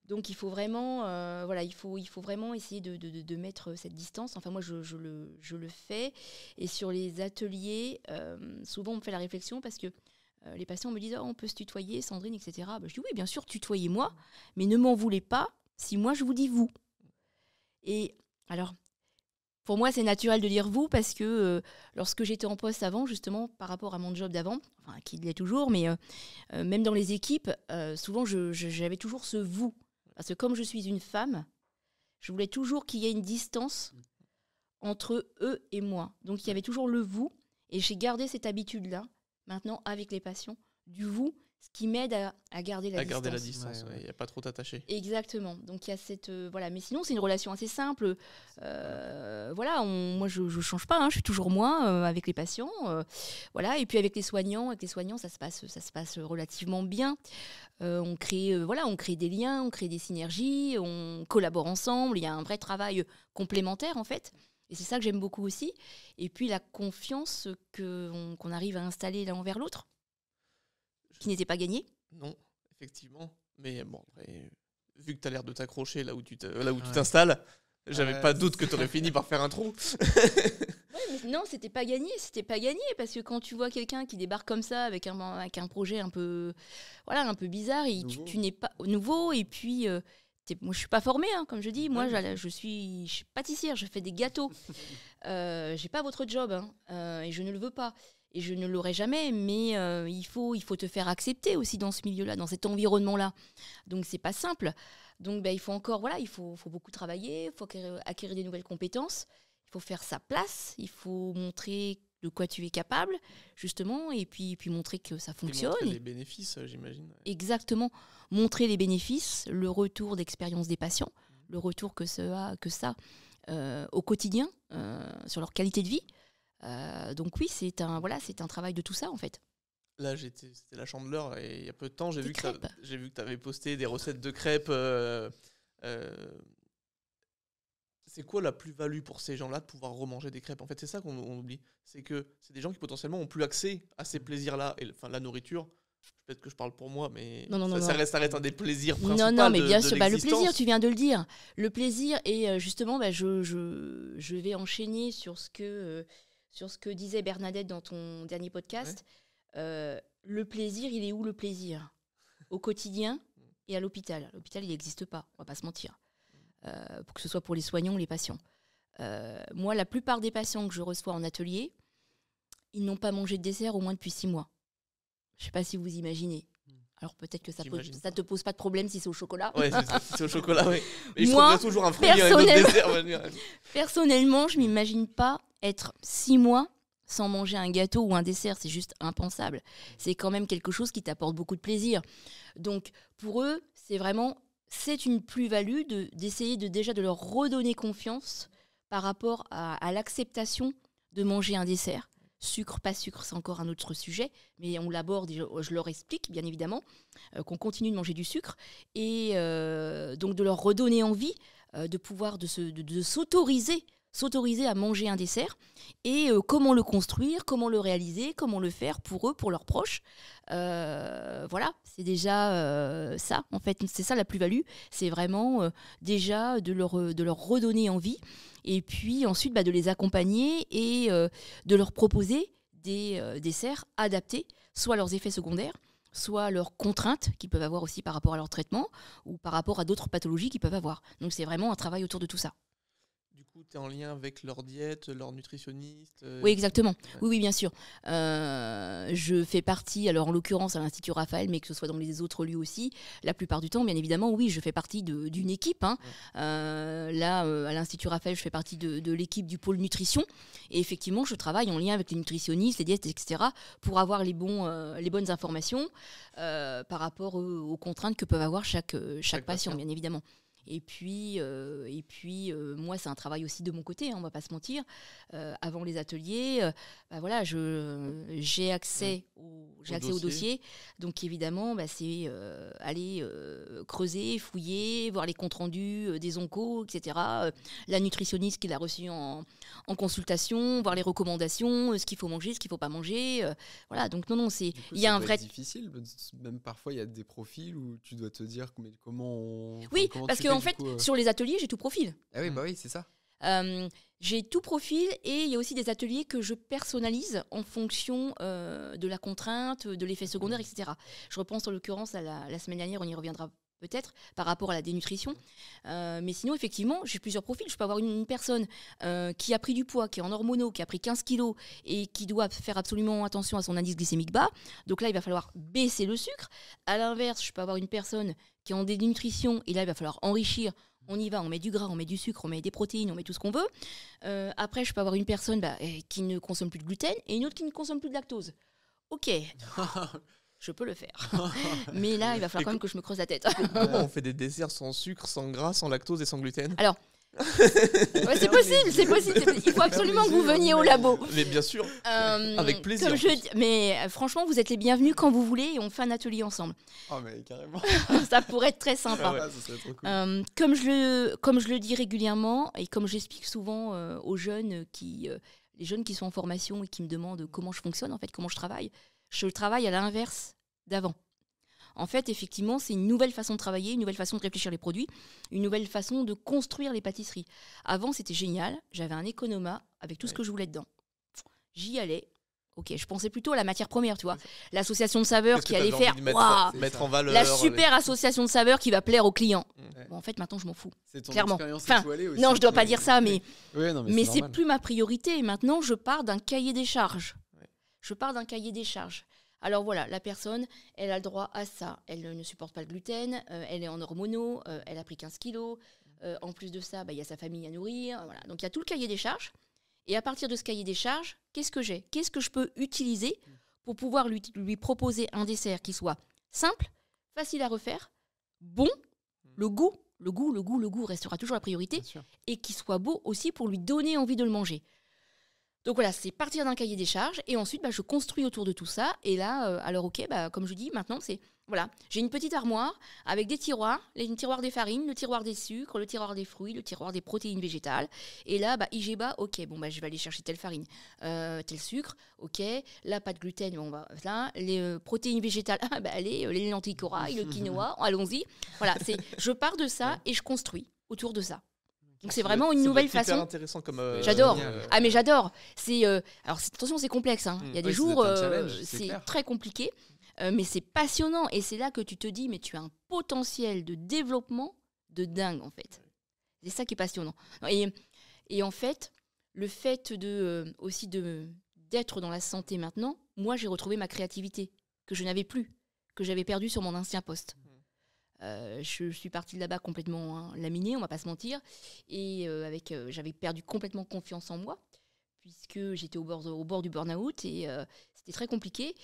Donc il faut vraiment, il faut vraiment essayer de mettre cette distance. Enfin moi je le fais. Et sur les ateliers, souvent on me fait la réflexion parce que les patients me disent on peut se tutoyer, Sandrine, etc. Je dis oui bien sûr tutoyez-moi, mais ne m'en voulez pas si moi je vous dis vous. Et alors pour moi c'est naturel de dire vous parce que lorsque j'étais en poste avant, justement par rapport à mon job d'avant, enfin qui l'est toujours, mais même dans les équipes, souvent j'avais toujours ce vous. Parce que comme je suis une femme, je voulais toujours qu'il y ait une distance entre eux et moi. Donc il y avait toujours le vous. Et j'ai gardé cette habitude-là, maintenant, avec les patients, du vous, ce qui m'aide à garder la distance. À garder la distance, il n'y a pas trop t'attacher. Exactement. Donc il y a cette... Mais sinon, c'est une relation assez simple. Moi, je ne change pas. Je suis toujours moi avec les patients. Et puis avec les soignants, ça se passe relativement bien. On crée des liens, on crée des synergies, on collabore ensemble. Il y a un vrai travail complémentaire, en fait. Et c'est ça que j'aime beaucoup aussi. Et puis la confiance qu'on arrive à installer l'un envers l'autre, qui n'était pas gagnée. Non, effectivement. Mais bon, après, vu que tu as l'air de t'accrocher là où tu t'installes, j'avais pas de doute que tu aurais fini par faire un trou. Mais non, c'était pas gagné, parce que quand tu vois quelqu'un qui débarque comme ça avec un projet un peu bizarre, tu n'es pas nouveau, et puis moi je suis pas formée, comme je dis, moi je suis pâtissière, je fais des gâteaux. J'ai pas votre job, et je ne le veux pas. Et je ne l'aurai jamais, mais il faut te faire accepter aussi dans ce milieu-là, dans cet environnement-là. Donc, c'est pas simple. Donc, il faut encore, il faut beaucoup travailler, il faut acquérir des nouvelles compétences, il faut faire sa place, il faut montrer de quoi tu es capable, justement, et puis montrer que ça fonctionne. Et montrer les bénéfices, j'imagine. Exactement. Montrer les bénéfices, le retour d'expérience des patients, le retour que ça au quotidien, sur leur qualité de vie. Donc oui, c'est un travail de tout ça en fait. Là, c'était la Chandeleur et il y a peu de temps, j'ai vu que tu avais posté des recettes de crêpes. C'est quoi la plus-value pour ces gens-là de pouvoir remanger des crêpes ? En fait, c'est ça qu'on oublie. C'est que c'est des gens qui potentiellement ont plus accès à ces plaisirs-là. Et la nourriture, peut-être que je parle pour moi, mais ça reste un des plaisirs principaux. Non, mais bien sûr, le plaisir, tu viens de le dire. Le plaisir, et justement, je vais enchaîner sur ce que disait Bernadette dans ton dernier podcast. Ouais. Le plaisir, il est où le plaisir ? Au quotidien et à l'hôpital. À l'hôpital, il n'existe pas, on ne va pas se mentir. Pour que ce soit pour les soignants ou les patients. Moi, la plupart des patients que je reçois en atelier, ils n'ont pas mangé de dessert au moins depuis 6 mois. Je ne sais pas si vous imaginez. Alors peut-être que ça ne te pose pas de problème si c'est au chocolat. Oui, c'est au chocolat, oui. Mais je trouverais toujours un fruit avec d'autres desserts. Personnellement, je ne m'imagine pas être 6 mois sans manger un gâteau ou un dessert. C'est juste impensable. C'est quand même quelque chose qui t'apporte beaucoup de plaisir. Donc, pour eux, c'est une plus-value d'essayer déjà de leur redonner confiance par rapport à l'acceptation de manger un dessert. Sucre, pas sucre, c'est encore un autre sujet, mais on l'aborde et je leur explique, bien évidemment, qu'on continue de manger du sucre. Et donc de leur redonner envie de pouvoir de s'autoriser à manger un dessert et comment le construire, comment le réaliser, comment le faire pour eux, pour leurs proches. C'est déjà ça, en fait, c'est ça la plus-value, c'est vraiment déjà de leur redonner envie et puis ensuite de les accompagner et de leur proposer des desserts adaptés, soit à leurs effets secondaires, soit à leurs contraintes qu'ils peuvent avoir aussi par rapport à leur traitement ou par rapport à d'autres pathologies qu'ils peuvent avoir. Donc c'est vraiment un travail autour de tout ça. Du coup, tu es en lien avec leur diète, leur nutritionniste Oui, exactement. Ouais. Oui, bien sûr. Je fais partie, alors en l'occurrence à l'Institut Raphaël, mais que ce soit dans les autres lieux aussi, la plupart du temps, bien évidemment, oui, je fais partie d'une équipe. Ouais. À l'Institut Raphaël, je fais partie de l'équipe du pôle nutrition. Et effectivement, je travaille en lien avec les nutritionnistes, les diètes, etc., pour avoir les bonnes informations par rapport aux contraintes que peuvent avoir chaque patient, bien évidemment. Moi, c'est un travail aussi de mon côté, hein, on ne va pas se mentir. Avant les ateliers, voilà, j'ai accès au dossier. Donc évidemment, c'est aller creuser, fouiller, voir les comptes rendus des oncos, etc. La nutritionniste qui l'a reçu en consultation, voir les recommandations, ce qu'il faut manger, ce qu'il ne faut pas manger. Voilà, donc non, il y a un vrai... C'est difficile, même parfois il y a des profils où tu dois te dire mais comment Oui, comment parce tu qu'en fais, fait, sur les ateliers, j'ai tout profil. Ah oui, bah oui, c'est ça. J'ai tout profil et il y a aussi des ateliers que je personnalise en fonction de la contrainte, de l'effet secondaire, etc. Je repense en l'occurrence à la semaine dernière, on y reviendra peut-être, par rapport à la dénutrition. Mais sinon, effectivement, j'ai plusieurs profils. Je peux avoir une personne qui a pris du poids, qui est en hormonaux, qui a pris 15 kilos et qui doit faire absolument attention à son indice glycémique bas. Donc là, il va falloir baisser le sucre. À l'inverse, je peux avoir une personne qui est en dénutrition et là, il va falloir enrichir. On y va, on met du gras, on met du sucre, on met des protéines, on met tout ce qu'on veut. Après, je peux avoir une personne qui ne consomme plus de gluten et une autre qui ne consomme plus de lactose. Ok, je peux le faire. Mais là, il va falloir quand même que je me creuse la tête. Comment on fait des desserts sans sucre, sans gras, sans lactose et sans gluten? Alors, c'est possible. Il faut absolument que vous veniez au labo. Mais bien sûr, avec plaisir. Mais franchement, vous êtes les bienvenus quand vous voulez et on fait un atelier ensemble. Oh mais carrément. Ça pourrait être très sympa. Ah ouais, ça serait trop cool. Comme je le dis régulièrement et comme j'explique souvent aux jeunes les jeunes qui sont en formation et qui me demandent comment je fonctionne, en fait, comment je travaille à l'inverse d'avant. En fait, effectivement, c'est une nouvelle façon de travailler, une nouvelle façon de réfléchir les produits, une nouvelle façon de construire les pâtisseries. Avant, c'était génial. J'avais un économat avec tout ce que je voulais dedans. J'y allais. Ok, je pensais plutôt à la matière première, tu vois. L'association de saveurs qui allait faire mettre en valeur, la super association de saveurs qui va plaire aux clients. Bon, en fait, maintenant, je m'en fous. C'est ton clairement. expérience Enfin, étoilée aussi. non, je dois pas dire ça, mais, mais c'est plus ma priorité. Maintenant, je pars d'un cahier des charges. Je pars d'un cahier des charges. Alors voilà, la personne, elle a le droit à ça. Elle ne supporte pas le gluten, elle est en hormonaux, elle a pris 15 kilos. En plus de ça, il y a sa famille à nourrir. Voilà. Donc il y a tout le cahier des charges. Et à partir de ce cahier des charges, qu'est-ce que j'ai? Qu'est-ce que je peux utiliser pour pouvoir lui proposer un dessert qui soit simple, facile à refaire, bon, le goût restera toujours la priorité, et qui soit beau aussi pour lui donner envie de le manger. Donc voilà, c'est partir d'un cahier des charges et ensuite je construis autour de tout ça. Et là, alors ok, comme je dis, maintenant c'est voilà, j'ai une petite armoire avec des tiroirs, le tiroir des farines, le tiroir des sucres, le tiroir des fruits, le tiroir des protéines végétales. Et là, IGBA, ok, je vais aller chercher telle farine, tel sucre, ok, là pas de gluten, là les protéines végétales, allez, les lentilles corail, le quinoa, allons-y. Voilà, je pars de ça et je construis autour de ça. Donc c'est vraiment une nouvelle façon. C'est intéressant comme. J'adore. Ah mais j'adore. Alors attention, c'est complexe. Hein. Il y a des jours, c'est très compliqué, mais c'est passionnant. Et c'est là que tu te dis, mais tu as un potentiel de développement de dingue en fait. C'est ça qui est passionnant. Et en fait, le fait aussi d'être dans la santé maintenant, moi j'ai retrouvé ma créativité que je n'avais plus, que j'avais perdue sur mon ancien poste. Je suis partie de là-bas complètement laminée, on va pas se mentir, et j'avais perdu complètement confiance en moi puisque j'étais au bord du burn-out et c'était très compliqué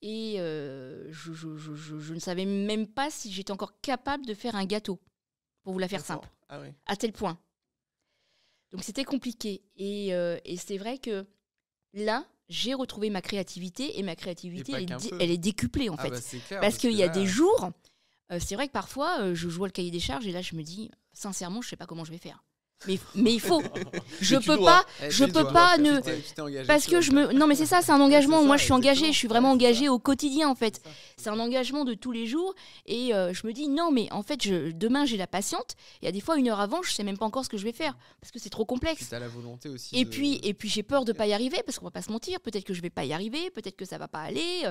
et je ne savais même pas si j'étais encore capable de faire un gâteau, pour vous la faire simple, à tel point. Donc c'était compliqué et c'est vrai que là j'ai retrouvé ma créativité et ma créativité elle est décuplée en fait, parce qu'il y a des jours. C'est vrai que parfois, je joue le cahier des charges et là, je me dis, sincèrement, je ne sais pas comment je vais faire. Mais il faut. Je peux pas parce que non, mais c'est ça, c'est un engagement. Moi, je suis engagée, je suis vraiment engagée au quotidien, en fait. C'est un engagement de tous les jours. Et je me dis, non, mais en fait, demain, j'ai la patiente. Et à des fois, 1 heure avant, je sais même pas encore ce que je vais faire parce que c'est trop complexe. Tu as la volonté aussi. Et puis, j'ai peur de pas y arriver parce qu'on va pas se mentir. Peut-être que je vais pas y arriver, peut-être que ça va pas aller.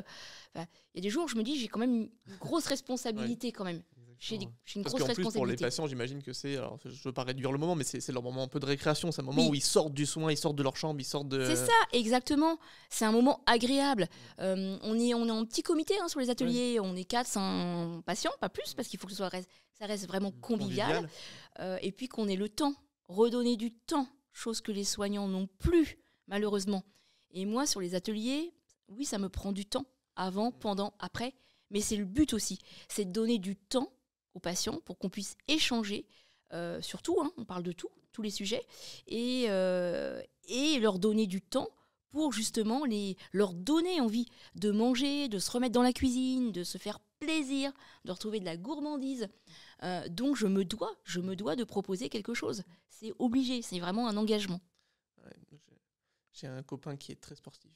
Il y a des jours où je me dis, j'ai quand même une grosse responsabilité quand même. J'ai une grosse responsabilité. Plus, pour les patients, j'imagine que c'est. Alors, je ne veux pas réduire le moment, mais c'est leur moment un peu de récréation. C'est un moment où ils sortent du soin, ils sortent de leur chambre, ils sortent de. C'est ça, exactement. C'est un moment agréable. On est en petit comité sur les ateliers. On est 400 patients, pas plus, parce qu'il faut que ça reste vraiment convivial. Et puis qu'on ait le temps, redonner du temps, chose que les soignants n'ont plus, malheureusement. Et moi, sur les ateliers, oui, ça me prend du temps, avant, pendant, après. Mais c'est le but aussi, c'est de donner du temps aux patients pour qu'on puisse échanger, surtout, on parle de tout, tous les sujets, et leur donner du temps pour justement leur donner envie de manger, de se remettre dans la cuisine, de se faire plaisir, de retrouver de la gourmandise. Donc je me dois de proposer quelque chose. C'est obligé, c'est vraiment un engagement. Ouais, j'ai un copain qui est très sportif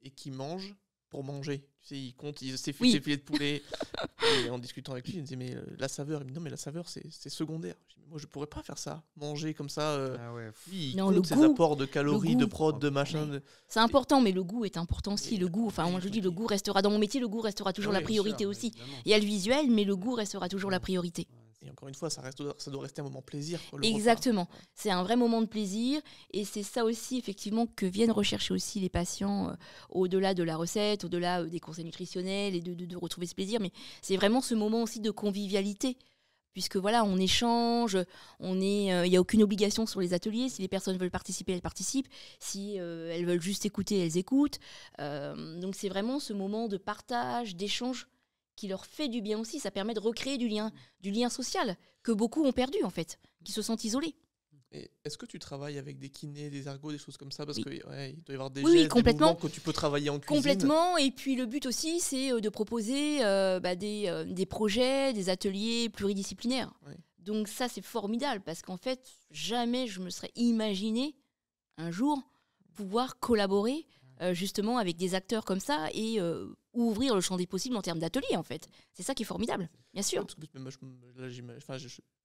et qui mange pour manger. Tu sais, il compte ses filets de poulet. Et en discutant avec lui, il me disait, mais la saveur. Il me dit, non, mais la saveur, c'est secondaire. Je dis, moi, je pourrais pas faire ça. Manger comme ça. Lui, il compte ses apports de calories, de prod, de machin. Ouais. C'est important, mais le goût est important aussi. Le goût, moi je dis, le goût restera dans mon métier, le goût restera toujours la priorité aussi. Évidemment. Il y a le visuel, mais le goût restera toujours la priorité. Et encore une fois, ça doit rester un moment plaisir. Exactement. Repas. C'est un vrai moment de plaisir. Et c'est ça aussi, effectivement, que viennent rechercher aussi les patients, au-delà de la recette, au-delà des conseils nutritionnels et de retrouver ce plaisir. Mais c'est vraiment ce moment aussi de convivialité. Puisque voilà, on échange, il n'y a aucune obligation sur les ateliers. Si les personnes veulent participer, elles participent. Si elles veulent juste écouter, elles écoutent. Donc c'est vraiment ce moment de partage, d'échange qui leur fait du bien aussi. Ça permet de recréer du lien social que beaucoup ont perdu en fait, qui se sentent isolés. Et est-ce que tu travailles avec des kinés, des ergots, des choses comme ça? Parce qu'il doit y avoir des gestes, des mouvements que tu peux travailler en cuisine. Complètement. Et puis le but aussi, c'est de proposer des projets, des ateliers pluridisciplinaires. Ouais. Donc ça, c'est formidable parce qu'en fait, jamais je me serais imaginé un jour pouvoir collaborer justement avec des acteurs comme ça et ouvrir le champ des possibles en termes d'ateliers en fait. C'est ça qui est formidable, bien sûr. Ouais, parce que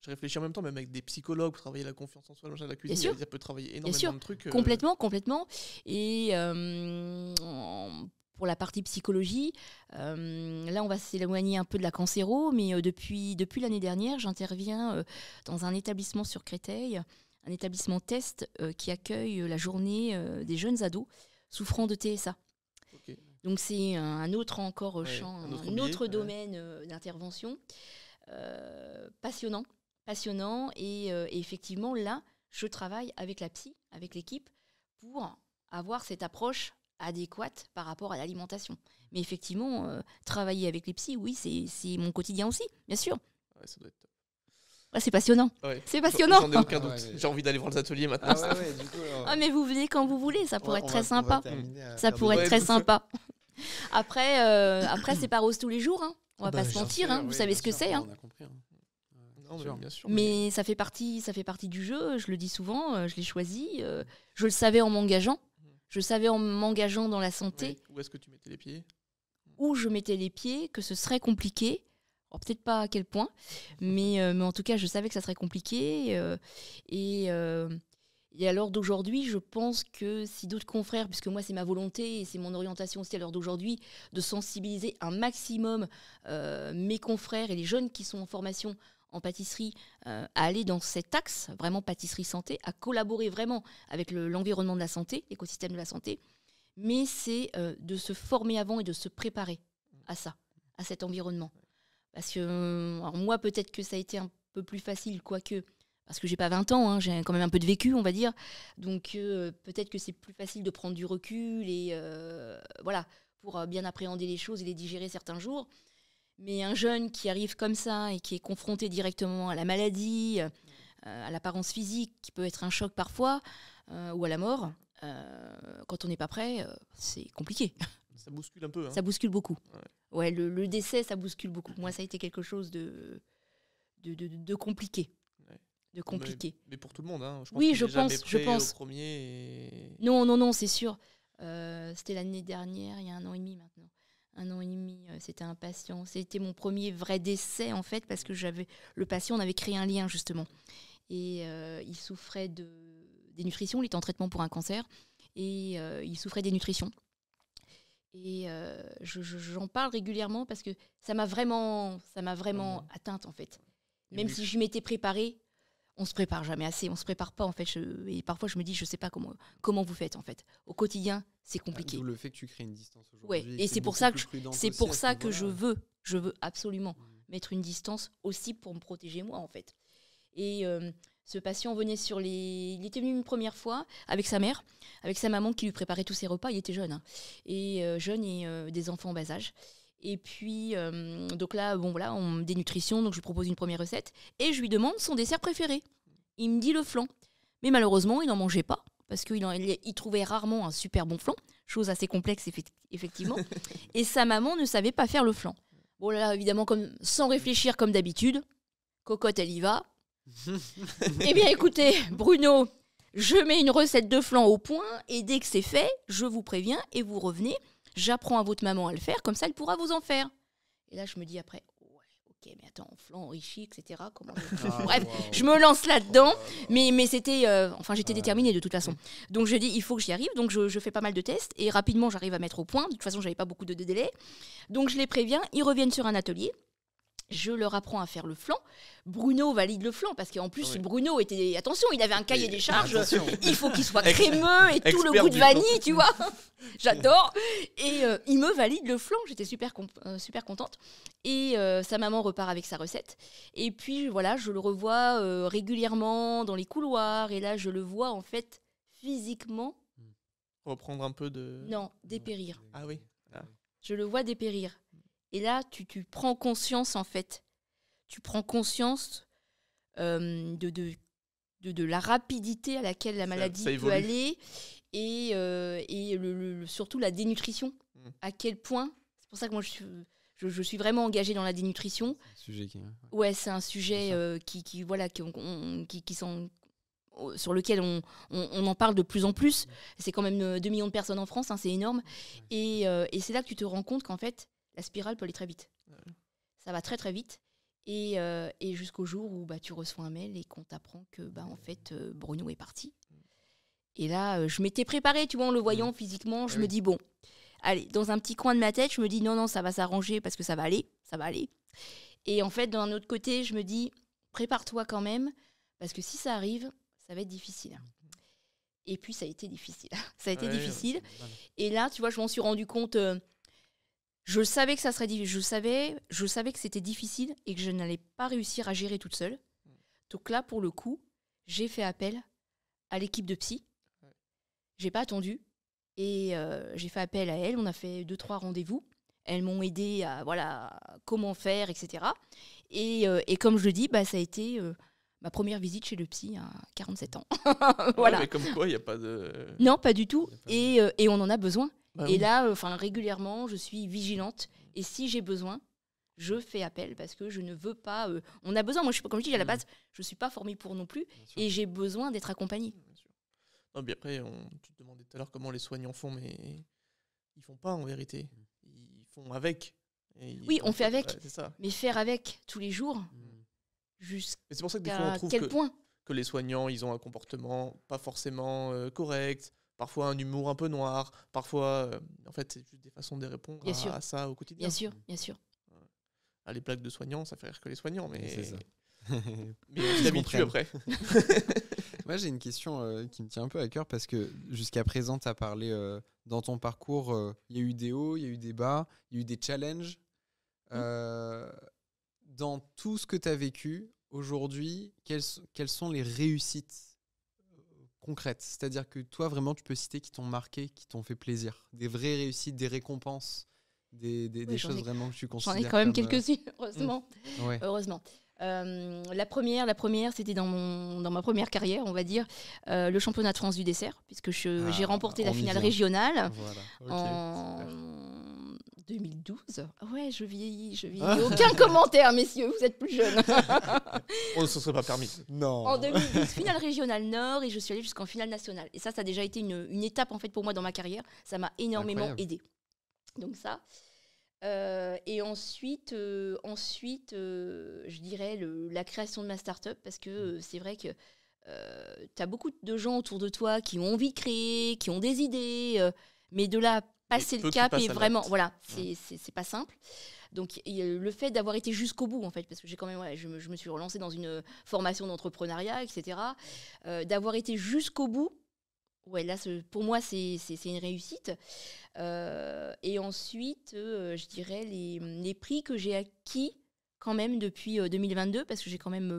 je réfléchis en même temps, même avec des psychologues pour travailler la confiance en soi, la cuisine, ça peut travailler énormément de trucs. Complètement. Et pour la partie psychologie, là on va s'éloigner un peu de la cancéro, mais depuis l'année dernière, j'interviens dans un établissement sur Créteil, un établissement test qui accueille la journée des jeunes ados souffrant de TSA. Okay. Donc c'est un autre champ, un autre domaine d'intervention. Passionnant. Et effectivement, là, je travaille avec la psy, avec l'équipe, pour avoir cette approche adéquate par rapport à l'alimentation. Mais effectivement, travailler avec les psys, oui, c'est mon quotidien aussi, bien sûr. Ouais, ça doit être top. C'est passionnant. Ouais. C'est passionnant. J'en ai aucun doute. J'ai envie d'aller voir les ateliers maintenant. Mais vous venez quand vous voulez, ça pourrait être très sympa. Ça pourrait être très sympa. Après, c'est pas rose tous les jours. On va pas se mentir. Vous savez ce que c'est. On a compris. Non, bien sûr. Mais ça fait partie du jeu. Je le dis souvent. Je l'ai choisi. Je le savais en m'engageant. Je savais en m'engageant dans la santé. Ouais. Où est-ce que tu mettais les pieds? Où je mettais les pieds, que ce serait compliqué. Alors, peut-être pas à quel point, mais en tout cas, je savais que ça serait compliqué. Et à l'heure d'aujourd'hui, je pense que si d'autres confrères, puisque moi, c'est ma volonté et c'est mon orientation aussi à l'heure d'aujourd'hui, de sensibiliser un maximum mes confrères et les jeunes qui sont en formation en pâtisserie à aller dans cet axe, vraiment pâtisserie santé, à collaborer vraiment avec l'environnement de la santé, l'écosystème de la santé. Mais c'est de se former avant et de se préparer à ça, à cet environnement. Parce que alors moi, peut-être que ça a été un peu plus facile, quoique, parce que j'ai pas 20 ans, j'ai quand même un peu de vécu, on va dire. Donc peut-être que c'est plus facile de prendre du recul et voilà, pour bien appréhender les choses et les digérer certains jours. Mais un jeune qui arrive comme ça et qui est confronté directement à la maladie, à l'apparence physique, qui peut être un choc parfois, ou à la mort, quand on n'est pas prêt, c'est compliqué. Ça bouscule un peu. Ça bouscule beaucoup. Ouais, le décès, ça bouscule beaucoup. Moi, ça a été quelque chose de compliqué. Ouais. De compliqué. Mais pour tout le monde, je pense. Oui, je pense. Au premier et... Non, c'est sûr. C'était l'année dernière, il y a 1 an et demi maintenant. 1 an et demi, c'était un patient. C'était mon premier vrai décès, en fait, parce que le patient, on avait créé un lien, justement. Et il souffrait de dénutrition, il était en traitement pour un cancer. Et il souffrait des nutritions. Et j'en parle régulièrement parce que ça m'a vraiment atteinte en fait. Même si je m'étais préparée, on se prépare jamais assez, on se prépare pas en fait. Et parfois je me dis je sais pas comment vous faites en fait. Au quotidien c'est compliqué. D'où le fait que tu crées une distance aujourd'hui. Ouais. Et c'est pour ça que je veux absolument mettre une distance aussi pour me protéger moi en fait. Et ce patient venait il était venu une première fois avec sa mère, avec sa maman qui lui préparait tous ses repas. Il était jeune, jeune et des enfants en bas âge. Et puis, donc là, bon voilà, on me dénutrition, donc je lui propose une première recette. Et je lui demande son dessert préféré. Il me dit le flan. Mais malheureusement, il n'en mangeait pas, parce qu'il trouvait rarement un super bon flan, chose assez complexe, effectivement. Et sa maman ne savait pas faire le flan. Bon là, évidemment, sans réfléchir comme d'habitude, cocotte, elle y va. Eh bien, écoutez, Bruno, je mets une recette de flan au point, et dès que c'est fait, je vous préviens, et vous revenez. J'apprends à votre maman à le faire, comme ça elle pourra vous en faire. Et là je me dis après, ouais, ok, mais attends, flan enrichi, etc. Comment Bref, je me lance là-dedans, mais c'était, j'étais déterminée de toute façon. Donc je dis, il faut que j'y arrive, donc je fais pas mal de tests, et rapidement j'arrive à mettre au point. De toute façon, j'avais pas beaucoup de délai. Donc je les préviens, ils reviennent sur un atelier. Je leur apprends à faire le flan. Bruno valide le flan parce qu'en plus, Bruno était... Attention, il avait un cahier des charges. Il faut qu'il soit crémeux et tout le goût de vanille, tu vois. J'adore. Et il me valide le flan. J'étais super contente. Et sa maman repart avec sa recette. Et puis, voilà, je le revois régulièrement dans les couloirs. Et là, je le vois, en fait, physiquement... Reprendre un peu de... Non, dépérir. Ah oui. Ah. Je le vois dépérir. Et là, tu prends conscience, en fait. Tu prends conscience de la rapidité à laquelle la maladie peut aller et surtout la dénutrition. À quel point. C'est pour ça que moi, je suis vraiment engagée dans la dénutrition. C'est un sujet qui... Ouais, c'est un sujet sur lequel on en parle de plus en plus. C'est quand même 2 millions de personnes en France, hein, c'est énorme. Et c'est là que tu te rends compte qu'en fait, la spirale peut aller très vite. Ça va très très vite. Et jusqu'au jour où tu reçois un mail et qu'on t'apprend que en fait, Bruno est parti. Et là, je m'étais préparée, tu vois, en le voyant physiquement. Je me dis, bon, allez, dans un petit coin de ma tête, je me dis, non, ça va s'arranger parce que ça va aller. Et en fait, d'un autre côté, je me dis, prépare-toi quand même, parce que si ça arrive, ça va être difficile. Et puis, ça a été difficile. Ça a été difficile. Et là, tu vois, je m'en suis rendu compte... Je savais que ça serait difficile. Je savais que c'était difficile et que je n'allais pas réussir à gérer toute seule. Donc là, pour le coup, j'ai fait appel à l'équipe de psy. J'ai pas attendu et j'ai fait appel à elles. On a fait 2-3 rendez-vous. Elles m'ont aidé à comment faire, etc. Et comme je le dis, ça a été ma première visite chez le psy à 47 ans. Voilà. Ouais, mais comme quoi, il n'y a pas de... Non, pas du tout. Et on en a besoin. Et là, régulièrement, je suis vigilante. Et si j'ai besoin, je fais appel parce que je ne veux pas... on a besoin. Moi, comme je dis, à la base, je ne suis pas formée pour non plus. Et j'ai besoin d'être accompagnée. Non, mais après, tu te demandais tout à l'heure comment les soignants font, mais ils ne font pas en vérité. Ils font avec. Oui, on fait avec. Ouais, c'est ça. Mais faire avec tous les jours, c'est pour ça que des fois, on trouve que les soignants, ils ont un comportement pas forcément correct. Parfois un humour un peu noir, parfois, en fait, c'est juste des façons de répondre à ça au quotidien. Bien sûr. Les blagues de soignants, ça fait rire que les soignants, mais c'est ça. Mais on s'habitue après. Moi, j'ai une question qui me tient un peu à cœur parce que jusqu'à présent, tu as parlé dans ton parcours, il y a eu des hauts, il y a eu des bas, il y a eu des challenges. Dans tout ce que tu as vécu, aujourd'hui, quelles sont les réussites concrètes? C'est-à-dire que toi, vraiment, tu peux citer qui t'ont marqué, qui t'ont fait plaisir. Des vraies réussites, des récompenses, des choses vraiment que tu considères. J'en ai quand même quelques-unes, heureusement. Ouais. Heureusement. La première, c'était dans ma première carrière, on va dire, le championnat de France du dessert, puisque j'ai remporté la finale régionale en 2012. Ouais, je vieillis. Aucun commentaire, messieurs, vous êtes plus jeunes. On ne se serait pas permis. Non. En 2012, finale régionale Nord, et je suis allée jusqu'en finale nationale. Et ça a déjà été une étape en fait pour moi dans ma carrière. Ça m'a énormément aidée. Donc ça. Et ensuite, je dirais la création de ma start-up, parce que c'est vrai que tu as beaucoup de gens autour de toi qui ont envie de créer, qui ont des idées, mais de là passer le cap et vraiment, voilà, c'est pas simple. Donc le fait d'avoir été jusqu'au bout, en fait, parce que j'ai quand même, je me suis relancée dans une formation d'entrepreneuriat, etc. D'avoir été jusqu'au bout. Ouais, là, pour moi, c'est une réussite. Et ensuite, je dirais les prix que j'ai acquis quand même depuis 2022 parce que j'ai quand même,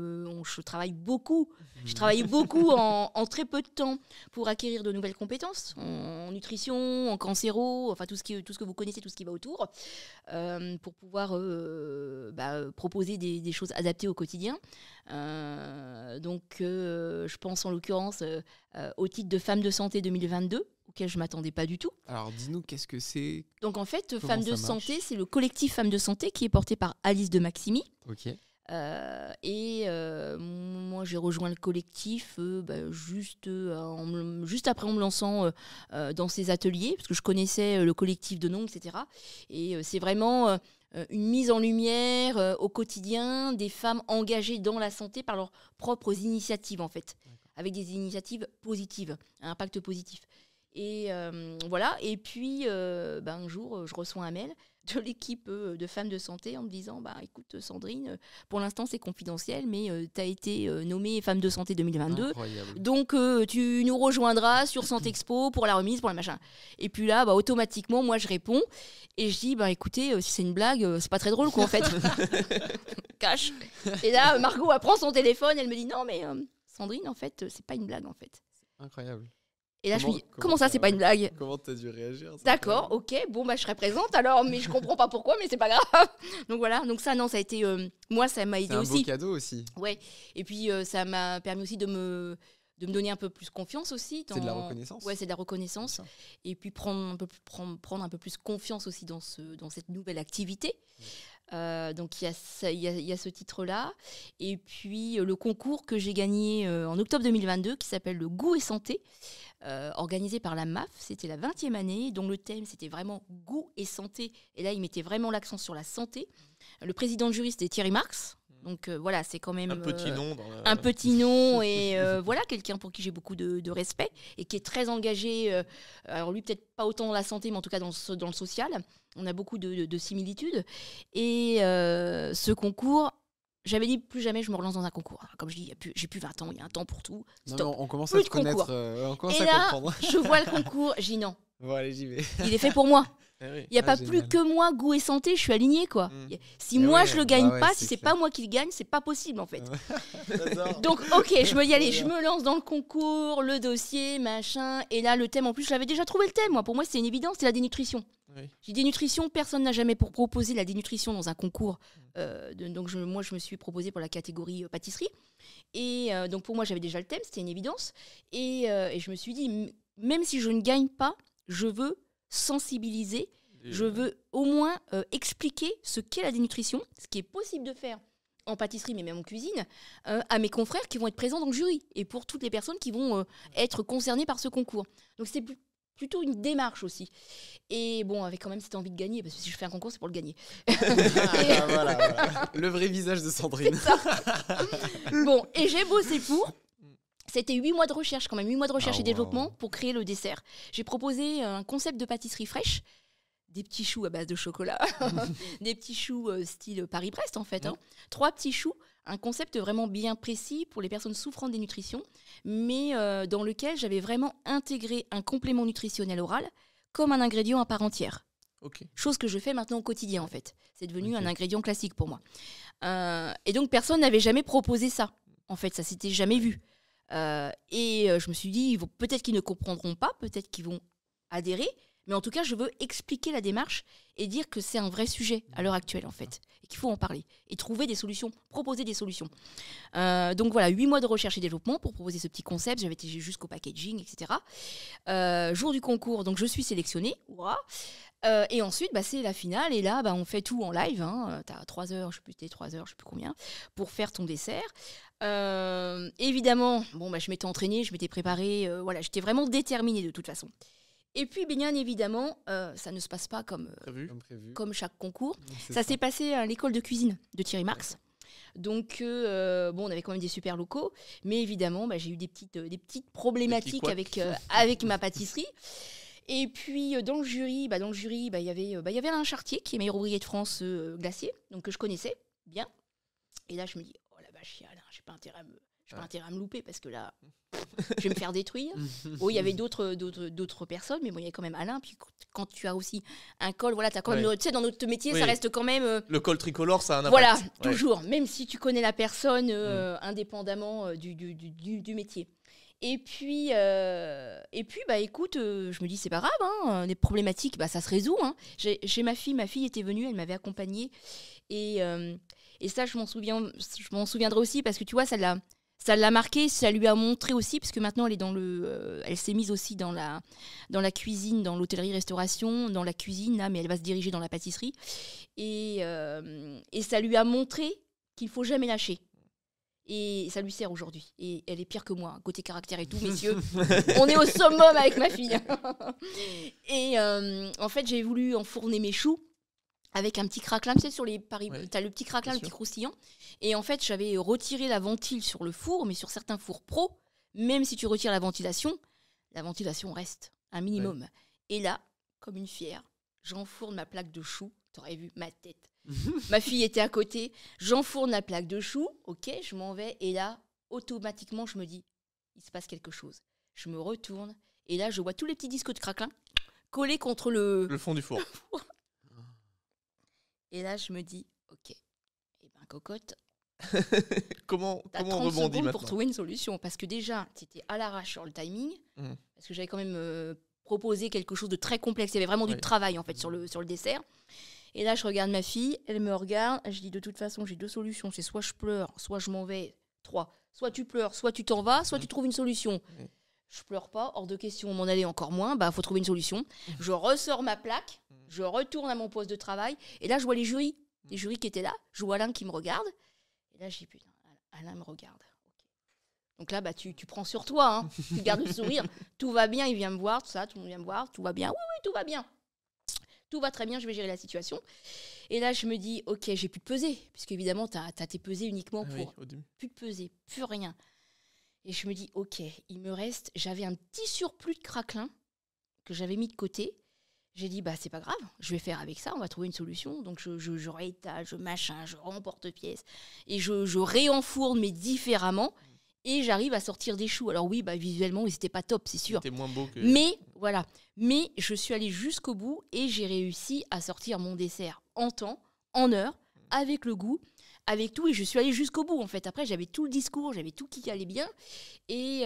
je travaille beaucoup. J'ai travaillé beaucoup en très peu de temps pour acquérir de nouvelles compétences en nutrition, en cancéro, enfin tout ce que vous connaissez, tout ce qui va autour, pour pouvoir proposer des choses adaptées au quotidien. Donc, je pense en l'occurrence au titre de Femme de Santé 2022, auquel je ne m'attendais pas du tout. Alors, dis-nous, qu'est-ce que c'est? Donc, en fait, Comment Femme de ça marche? Santé, c'est le collectif Femmes de Santé qui est porté par Alice de Maximi. Ok. Moi, j'ai rejoint le collectif juste après en me lançant dans ces ateliers, parce que je connaissais le collectif de nom, etc. Et c'est vraiment une mise en lumière au quotidien des femmes engagées dans la santé par leurs propres initiatives, en fait, avec des initiatives positives, un impact positif. Et voilà. Et puis, un jour, je reçois un mail de l'équipe de Femmes de Santé en me disant écoute Sandrine, pour l'instant c'est confidentiel, mais tu as été nommée Femme de Santé 2022. Incroyable. Donc tu nous rejoindras sur Santé Expo pour la remise, pour la machin. Et puis là, automatiquement, moi je réponds et je dis écoutez, si c'est une blague, c'est pas très drôle quoi en fait. Cache. Et là, Margot elle prend son téléphone, elle me dit non mais Sandrine, en fait, c'est pas une blague en fait. Incroyable. Et là, je me dis, comment ça, c'est pas une blague? Comment t'as dû réagir? D'accord, ok, bon, je serai présente alors, mais je comprends pas pourquoi, mais c'est pas grave. Donc voilà, donc ça, non, ça a été. Moi, ça m'a aidé aussi. C'est un beau cadeau aussi. Ouais, et puis ça m'a permis aussi de me donner un peu plus confiance aussi. C'est de la reconnaissance. Ouais, c'est de la reconnaissance. Et puis prendre un peu plus confiance aussi dans cette nouvelle activité. Donc il y a ce titre-là. Et puis le concours que j'ai gagné en octobre 2022 qui s'appelle le Goût et Santé, organisé par la MAF. C'était la 20e année, dont le thème c'était vraiment goût et santé. Et là, il mettait vraiment l'accent sur la santé. Le président de jury, c'était Thierry Marx. Donc voilà, c'est quand même un petit nom. Un petit nom et voilà, quelqu'un pour qui j'ai beaucoup de respect et qui est très engagé. Alors lui, peut-être pas autant dans la santé, mais en tout cas dans le social. On a beaucoup de similitudes. Et ce concours, j'avais dit plus jamais je me relance dans un concours. Comme je dis, j'ai plus 20 ans, il y a un temps pour tout. Stop. Non, on commence plus à te connaître, on commence et à là, comprendre. je vois le concours, je dis non. Bon, allez, j'y vais. Il est fait pour moi. Il n'y a pas génial. plus que moi, goût et santé, je suis alignée quoi. Si moi je le gagne pas, si c'est pas moi qui le gagne, c'est pas possible en fait. Donc ok, je me dis allez, je me lance dans le concours, le dossier, machin. Et là le thème, en plus je l'avais déjà trouvé le thème. Moi, pour moi c'était une évidence, c'est la dénutrition. J'ai dénutrition, personne n'a jamais proposé la dénutrition dans un concours. Donc moi je me suis proposée pour la catégorie pâtisserie. Et donc pour moi j'avais déjà le thème, c'était une évidence. Et je me suis dit, même si je ne gagne pas, je veux sensibiliser, je veux au moins expliquer ce qu'est la dénutrition, ce qui est possible de faire en pâtisserie, mais même en cuisine, à mes confrères qui vont être présents dans le jury et pour toutes les personnes qui vont être concernées par ce concours. Donc c'est plutôt une démarche aussi. Et bon, avec quand même cette envie de gagner, parce que si je fais un concours, c'est pour le gagner. Voilà. Le vrai visage de Sandrine. Bon, et j'ai bossé pour. C'était 8 mois de recherche quand même, 8 mois de recherche et wow. développement pour créer le dessert. J'ai proposé un concept de pâtisserie fraîche, des petits choux à base de chocolat, des petits choux style Paris-Brest en fait. 3 petits choux, un concept vraiment bien précis pour les personnes souffrant de dénutrition, mais dans lequel j'avais vraiment intégré un complément nutritionnel oral comme un ingrédient à part entière. Chose que je fais maintenant au quotidien en fait. C'est devenu un ingrédient classique pour moi. Et donc personne n'avait jamais proposé ça. En fait, ça s'était jamais vu. Je me suis dit, peut-être qu'ils ne comprendront pas, peut-être qu'ils vont adhérer, mais en tout cas, je veux expliquer la démarche et dire que c'est un vrai sujet à l'heure actuelle, en fait, et qu'il faut en parler, et trouver des solutions, proposer des solutions. Donc voilà, 8 mois de recherche et développement pour proposer ce petit concept, j'avais été jusqu'au packaging, etc. Jour du concours, donc je suis sélectionnée, et ensuite, c'est la finale, et là, on fait tout en live, tu as 3 heures, je sais plus combien, pour faire ton dessert. Évidemment, je m'étais entraînée, je m'étais préparée, j'étais vraiment déterminée de toute façon. Et puis, bien évidemment, ça ne se passe pas comme prévu. Chaque concours. Ça s'est passé à l'école de cuisine de Thierry Marx. Donc, on avait quand même des super locaux, mais évidemment, j'ai eu des petites problématiques avec ma pâtisserie. Et puis, dans le jury, il y avait Alain Chartier, qui est meilleur ouvrier de France glacier, donc que je connaissais bien. Et là, je me dis, oh la vache, Alain, j'ai pas intérêt j'ai pas intérêt à me louper parce que là, je vais me faire détruire. Bon, il y avait d'autres personnes, mais bon, il y avait quand même Alain. Puis quand tu as aussi un col, voilà, t'as quand même, tu sais, dans notre métier, ça reste quand même. Le col tricolore, ça a un impact. Voilà, toujours, même si tu connais la personne indépendamment du métier. Et puis, bah écoute, je me dis c'est pas grave, hein, les problématiques, bah ça se résout. Hein. J'ai ma fille était venue, elle m'avait accompagnée et ça je m'en souviendrai aussi parce que tu vois ça l'a marqué, ça lui a montré aussi parce que maintenant elle est elle s'est mise aussi dans la cuisine, dans l'hôtellerie-restauration, dans la cuisine là, mais elle va se diriger dans la pâtisserie et ça lui a montré qu'il faut jamais lâcher. Et ça lui sert aujourd'hui. Et elle est pire que moi, côté caractère et tout, messieurs. On est au summum avec ma fille. Et en fait, j'ai voulu enfourner mes choux avec un petit craquelin, tu sais, sur les paris. T'as le petit craquelin, le petit croustillant. Et en fait, j'avais retiré la ventile sur le four, mais sur certains fours pro, même si tu retires la ventilation reste un minimum. Et là, comme une fière, j'enfourne ma plaque de choux. T'aurais vu ma tête. Ma fille était à côté, j'enfourne la plaque de choux, ok, je m'en vais, et là, automatiquement, je me dis, il se passe quelque chose. Je me retourne, et là, je vois tous les petits disques de craquelin collés contre le fond du four. Et là, je me dis, ok, eh ben, cocotte, comment t'as 30 rebondir secondes maintenant pour trouver une solution, parce que déjà, t'étais à l'arrache sur le timing, parce que j'avais quand même proposé quelque chose de très complexe, il y avait vraiment du travail, en fait, sur le dessert. Et là, je regarde ma fille, elle me regarde, je dis de toute façon, j'ai 2 solutions, c'est soit je pleure, soit je m'en vais. 3, soit tu pleures, soit tu t'en vas, soit tu trouves une solution. Je pleure pas, hors de question, m'en aller encore moins, bah faut trouver une solution. Je ressors ma plaque, je retourne à mon poste de travail, et là, je vois les jurys qui étaient là, je vois Alain qui me regarde, et là, je dis putain, Alain me regarde. Okay. Donc là, bah, tu prends sur toi, hein. Tu gardes le sourire, tout va bien, il vient me voir, tout ça, tout le monde vient me voir, tout va bien, oui, tout va bien. Tout va très bien, je vais gérer la situation. Et là, je me dis, ok, j'ai plus de pesée, puisque évidemment, tu as tes pesées uniquement pour plus de pesée, plus rien. Et je me dis, ok, il me reste, j'avais un petit surplus de craquelin que j'avais mis de côté. J'ai dit, bah c'est pas grave, je vais faire avec ça, on va trouver une solution. Donc je réétale, je machin, je remporte pièce et je réenfourne, mais différemment. Et j'arrive à sortir des choux. Alors oui, bah, visuellement, ils n'étaient pas top, c'est sûr. C'était moins beau que... Mais voilà. Mais je suis allée jusqu'au bout et j'ai réussi à sortir mon dessert en temps, en heure, avec le goût, avec tout. Et je suis allée jusqu'au bout, en fait. Après, j'avais tout le discours, j'avais tout qui allait bien. Et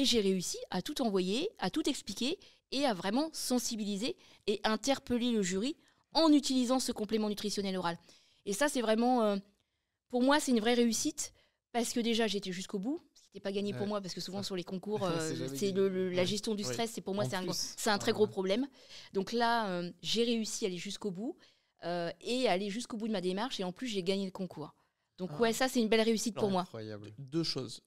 j'ai réussi à tout envoyer, à tout expliquer et à vraiment sensibiliser et interpeller le jury en utilisant ce complément nutritionnel oral. Et ça, c'est vraiment... pour moi, c'est une vraie réussite. Parce que déjà, j'étais jusqu'au bout, ce qui n'était pas gagné pour moi, parce que souvent sur les concours, c'est la gestion du stress, pour moi, c'est un très gros problème. Donc là, j'ai réussi à aller jusqu'au bout et aller jusqu'au bout de ma démarche. Et en plus, j'ai gagné le concours. Donc ça, c'est une belle réussite pour moi. Incroyable. 2 choses.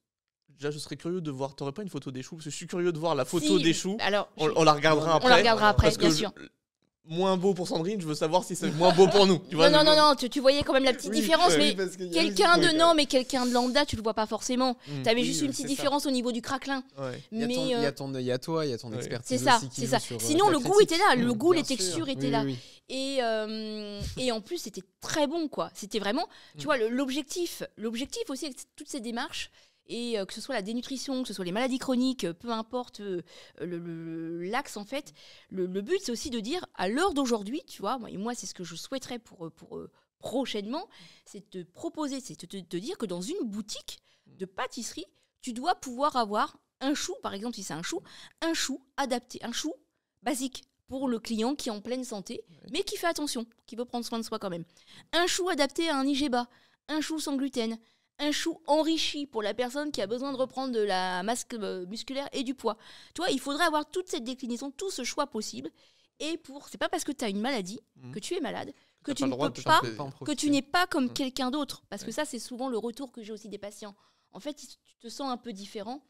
Déjà, je serais curieux de voir, t'aurais pas une photo des choux? Parce que je suis curieux de voir la photo des choux. Alors, on la regardera après. On la regardera après, bien sûr. Moins beau pour Sandrine, je veux savoir si c'est moins beau pour nous. Tu vois, non, tu voyais quand même la petite différence, mais quelqu'un de lambda, tu le vois pas forcément. Tu avais juste une petite différence au niveau du craquelin. Il y a toi, il y a ton expertise. C'est ça. Sinon, le goût était là, le goût, les textures étaient là. Et en plus, c'était très bon, quoi. C'était vraiment, tu vois, l'objectif aussi avec toutes ces démarches. Et que ce soit la dénutrition, que ce soit les maladies chroniques, peu importe l'axe en fait, le but c'est aussi de dire à l'heure d'aujourd'hui, tu vois, moi c'est ce que je souhaiterais pour prochainement, c'est de te proposer, c'est de te dire que dans une boutique de pâtisserie, tu dois pouvoir avoir un chou, par exemple si c'est un chou adapté, un chou basique pour le client qui est en pleine santé, mais qui fait attention, qui veut prendre soin de soi quand même. Un chou adapté à un IGBA, un chou sans gluten, un chou enrichi pour la personne qui a besoin de reprendre de la masse musculaire et du poids. Toi, il faudrait avoir toute cette déclinaison, tout ce choix possible. Et c'est pas parce que tu as une maladie, que tu es malade, que tu ne peux pas, que tu n'es pas comme quelqu'un d'autre. Parce que ça, c'est souvent le retour que j'ai aussi des patients. En fait, tu te sens un peu différent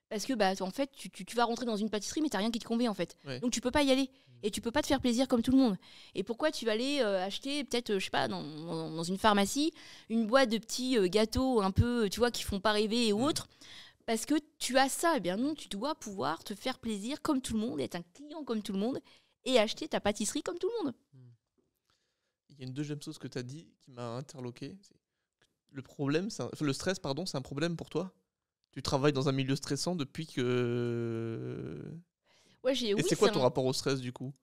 parce que en fait, tu vas rentrer dans une pâtisserie, mais tu n'as rien qui te convient en fait. Donc tu peux pas y aller. Et tu peux pas te faire plaisir comme tout le monde. Et pourquoi tu vas aller acheter peut-être, je sais pas, dans une pharmacie, une boîte de petits gâteaux un peu, tu vois, qui font pas rêver et autres, parce que tu as ça. Eh bien non, tu dois pouvoir te faire plaisir comme tout le monde, être un client comme tout le monde et acheter ta pâtisserie comme tout le monde. Il y a une deuxième chose que tu as dit qui m'a interloqué. Le stress, c'est un problème pour toi? tu travailles dans un milieu stressant depuis que... Ouais, Et oui, c'est quoi ça ton rapport au stress, du coup?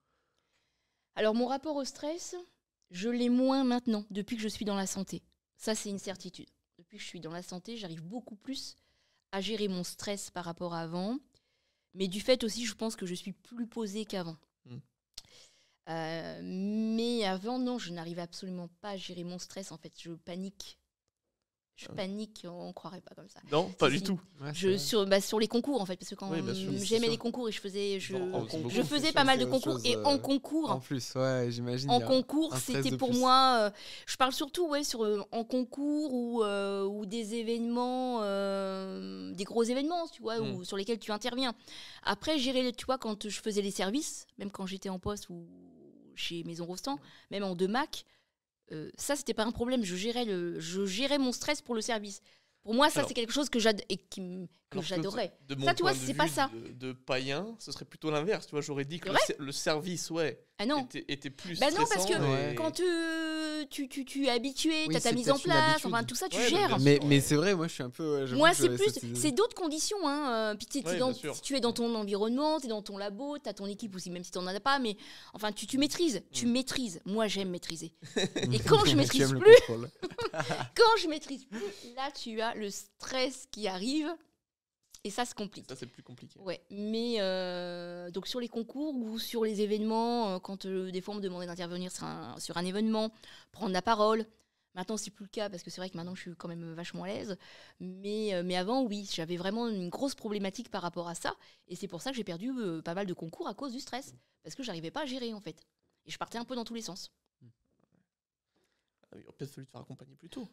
Alors, mon rapport au stress, je l'ai moins maintenant, depuis que je suis dans la santé. Ça, c'est une certitude. Depuis que je suis dans la santé, j'arrive beaucoup plus à gérer mon stress par rapport à avant. Mais du fait aussi, je pense que je suis plus posée qu'avant. Mais avant, non, je n'arrivais absolument pas à gérer mon stress. En fait, je panique. Je panique, on ne croirait pas comme ça. Non, pas Si, du si. tout. Ouais, Sur les concours, en fait, parce que quand Oui, bien sûr. j'aimais sûr. les concours et je En faisais concours, pas mal c'est de autre concours. chose, Et en concours, En plus, ouais, j'imagine. en il y a concours, un stress c'était de pour plus. moi. Je parle surtout en concours ou des événements, des gros événements, tu vois, ou sur lesquels tu interviens. Après, tu vois, quand je faisais les services, même quand j'étais en poste ou chez Maison Rostand, même en 2MAC, ça, c'était pas un problème. Je gérais mon stress pour le service. Pour moi, ça, Alors, c'est quelque chose que j'adorais. De mon Ça, tu vois, point de c'est vue pas ça. de païen, ce serait plutôt l'inverse. Tu vois, j'aurais dit que C'est le service, ouais, Ah non. était plus Bah non, parce stressant. que Ouais. quand tu es habitué, Oui, tu as ta c'est mise en peut-être une place, habitude. enfin tout ça, tu Ouais, gères. bien sûr. Mais ouais. c'est vrai, moi je suis un peu. j'avoue Moi, que c'est j'avais plus, cette idée. c'est d'autres conditions. Hein. Puis Ouais, bien sûr. si tu es dans ton environnement, tu es dans ton labo, tu as ton équipe aussi, même si tu n'en as pas, mais enfin, tu maîtrises. Tu maîtrises. Moi, j'aime maîtriser. Et quand je Tu maîtrise aimes le plus, contrôle. quand je maîtrise plus, là, tu as le stress qui arrive. Et ça se complique. Ça, c'est plus compliqué. Ouais, mais donc sur les concours ou sur les événements, quand des fois on me demandait d'intervenir sur un événement, prendre la parole. Maintenant, c'est plus le cas parce que c'est vrai que maintenant je suis quand même vachement à l'aise. Mais avant, oui, j'avais vraiment une grosse problématique par rapport à ça. Et c'est pour ça que j'ai perdu pas mal de concours à cause du stress. Parce que j'arrivais pas à gérer en fait. Et je partais un peu dans tous les sens. Il aurait peut-être fallu te faire accompagner plus tôt.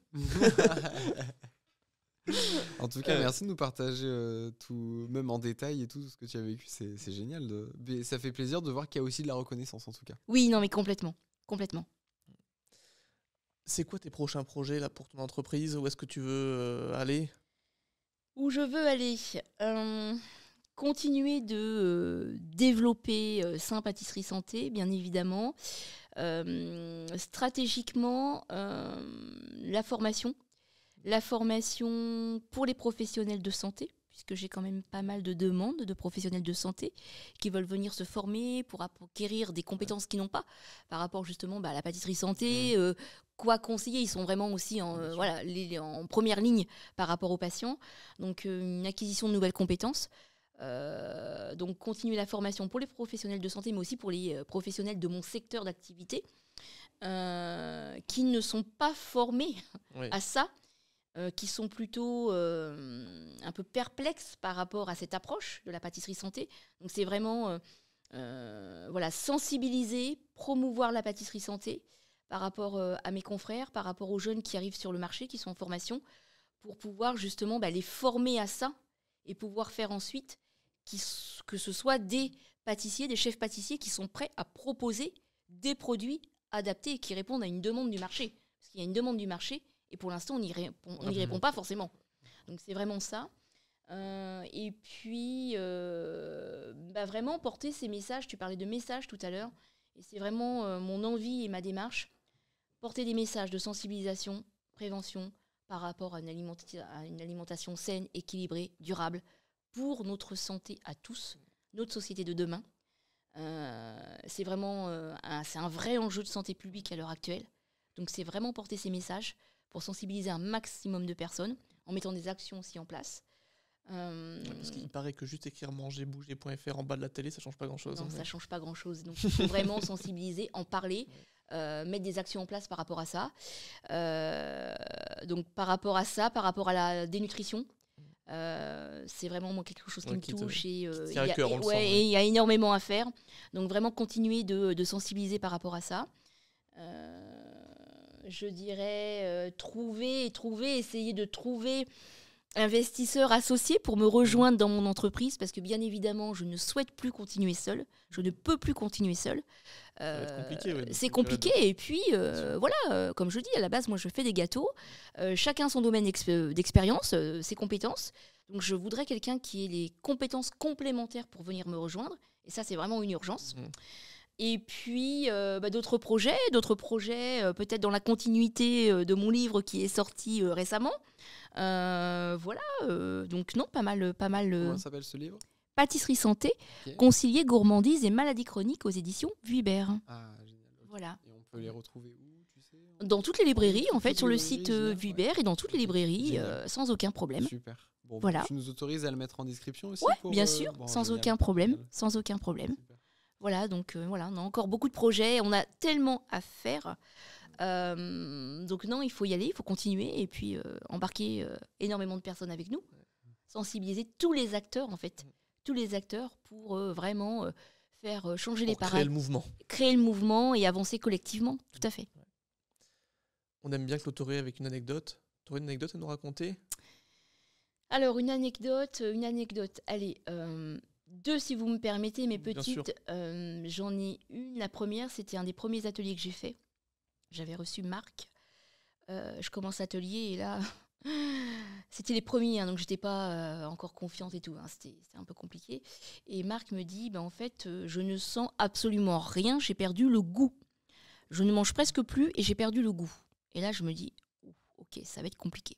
En tout cas, merci de nous partager tout, même en détail et tout ce que tu as vécu. C'est génial. Mais ça fait plaisir de voir qu'il y a aussi de la reconnaissance en tout cas. Oui, non, mais complètement. Complètement. C'est quoi tes prochains projets là, pour ton entreprise? Où est-ce que tu veux aller? Où je veux aller continuer de développer Saint Pâtisserie Santé, bien évidemment. Stratégiquement, la formation pour les professionnels de santé, puisque j'ai quand même pas mal de demandes de professionnels de santé qui veulent venir se former pour acquérir des compétences qu'ils n'ont pas par rapport justement à la pâtisserie santé. Quoi conseiller, ils sont vraiment aussi en première ligne par rapport aux patients. Donc une acquisition de nouvelles compétences. Donc continuer la formation pour les professionnels de santé, mais aussi pour les professionnels de mon secteur d'activité qui ne sont pas formés à ça. Qui sont plutôt un peu perplexes par rapport à cette approche de la pâtisserie santé. Donc c'est vraiment sensibiliser, promouvoir la pâtisserie santé par rapport à mes confrères, par rapport aux jeunes qui arrivent sur le marché, qui sont en formation, pour pouvoir justement les former à ça et pouvoir faire ensuite que ce soit des pâtissiers, des chefs pâtissiers qui sont prêts à proposer des produits adaptés et qui répondent à une demande du marché. Parce qu'il y a une demande du marché. Et pour l'instant, on n'y répond pas forcément. Donc, c'est vraiment ça. Et puis, vraiment porter ces messages. Tu parlais de messages tout à l'heure. Et c'est vraiment mon envie et ma démarche. Porter des messages de sensibilisation, prévention par rapport à une alimentation saine, équilibrée, durable pour notre santé à tous, notre société de demain. C'est vraiment c'est un vrai enjeu de santé publique à l'heure actuelle. Donc, c'est vraiment porter ces messages pour sensibiliser un maximum de personnes, en mettant des actions aussi en place. Parce qu'il paraît que juste écrire mangerbouger.fr en bas de la télé, ça change pas grand-chose. Non, ça change pas grand-chose. Donc, il faut vraiment sensibiliser, en parler, mettre des actions en place par rapport à ça. Donc, par rapport à ça, par rapport à la dénutrition, c'est vraiment moi quelque chose qui me touche. Et il y a énormément à faire. Donc, vraiment continuer de sensibiliser par rapport à ça. Je dirais essayer de trouver investisseurs associés pour me rejoindre dans mon entreprise, parce que bien évidemment, je ne souhaite plus continuer seule. Je ne peux plus continuer seule. C'est compliqué. Et puis, comme je dis, à la base, moi, je fais des gâteaux. Chacun son domaine d'expérience, ses compétences. Donc, je voudrais quelqu'un qui ait les compétences complémentaires pour venir me rejoindre. Et ça, c'est vraiment une urgence. Et puis, d'autres projets, peut-être dans la continuité de mon livre qui est sorti récemment. Voilà, donc non, pas mal. Comment s'appelle ce livre? Pâtisserie santé, Ok. concilier gourmandise et maladies chroniques aux éditions Vuibert. Ah, génial. Ok. Voilà. Et on peut les retrouver où, tu sais? Dans toutes les librairies, en Toutes fait, les sur le librairies, site génial, ouais. Vuibert et dans toutes les Ok, librairies, génial. sans aucun problème. Super. Bon, Voilà. tu nous autorises à le mettre en description aussi Ouais, pour, bien sûr, bon, sans génial, aucun problème, génial. sans aucun problème. Super. Voilà, donc voilà, on a encore beaucoup de projets, on a tellement à faire. Donc non, il faut y aller, il faut continuer et puis embarquer énormément de personnes avec nous, sensibiliser tous les acteurs en fait, tous les acteurs pour vraiment faire changer les Pour créer paradigmes, le mouvement. créer le mouvement et avancer collectivement, tout à fait. On aime bien clôturer avec une anecdote. Tu aurais une anecdote à nous raconter? Alors une anecdote, allez, deux si vous me permettez, mes Bien sûr. petites, j'en ai une, la première, c'était un des premiers ateliers que j'ai fait. J'avais reçu Marc. Je commence l'atelier et là, c'était les premiers, hein, donc j'étais pas encore confiante et tout. Hein, c'était un peu compliqué. Et Marc me dit, en fait, je ne sens absolument rien, j'ai perdu le goût. Je ne mange presque plus et j'ai perdu le goût. Et là, je me dis, ok, ça va être compliqué.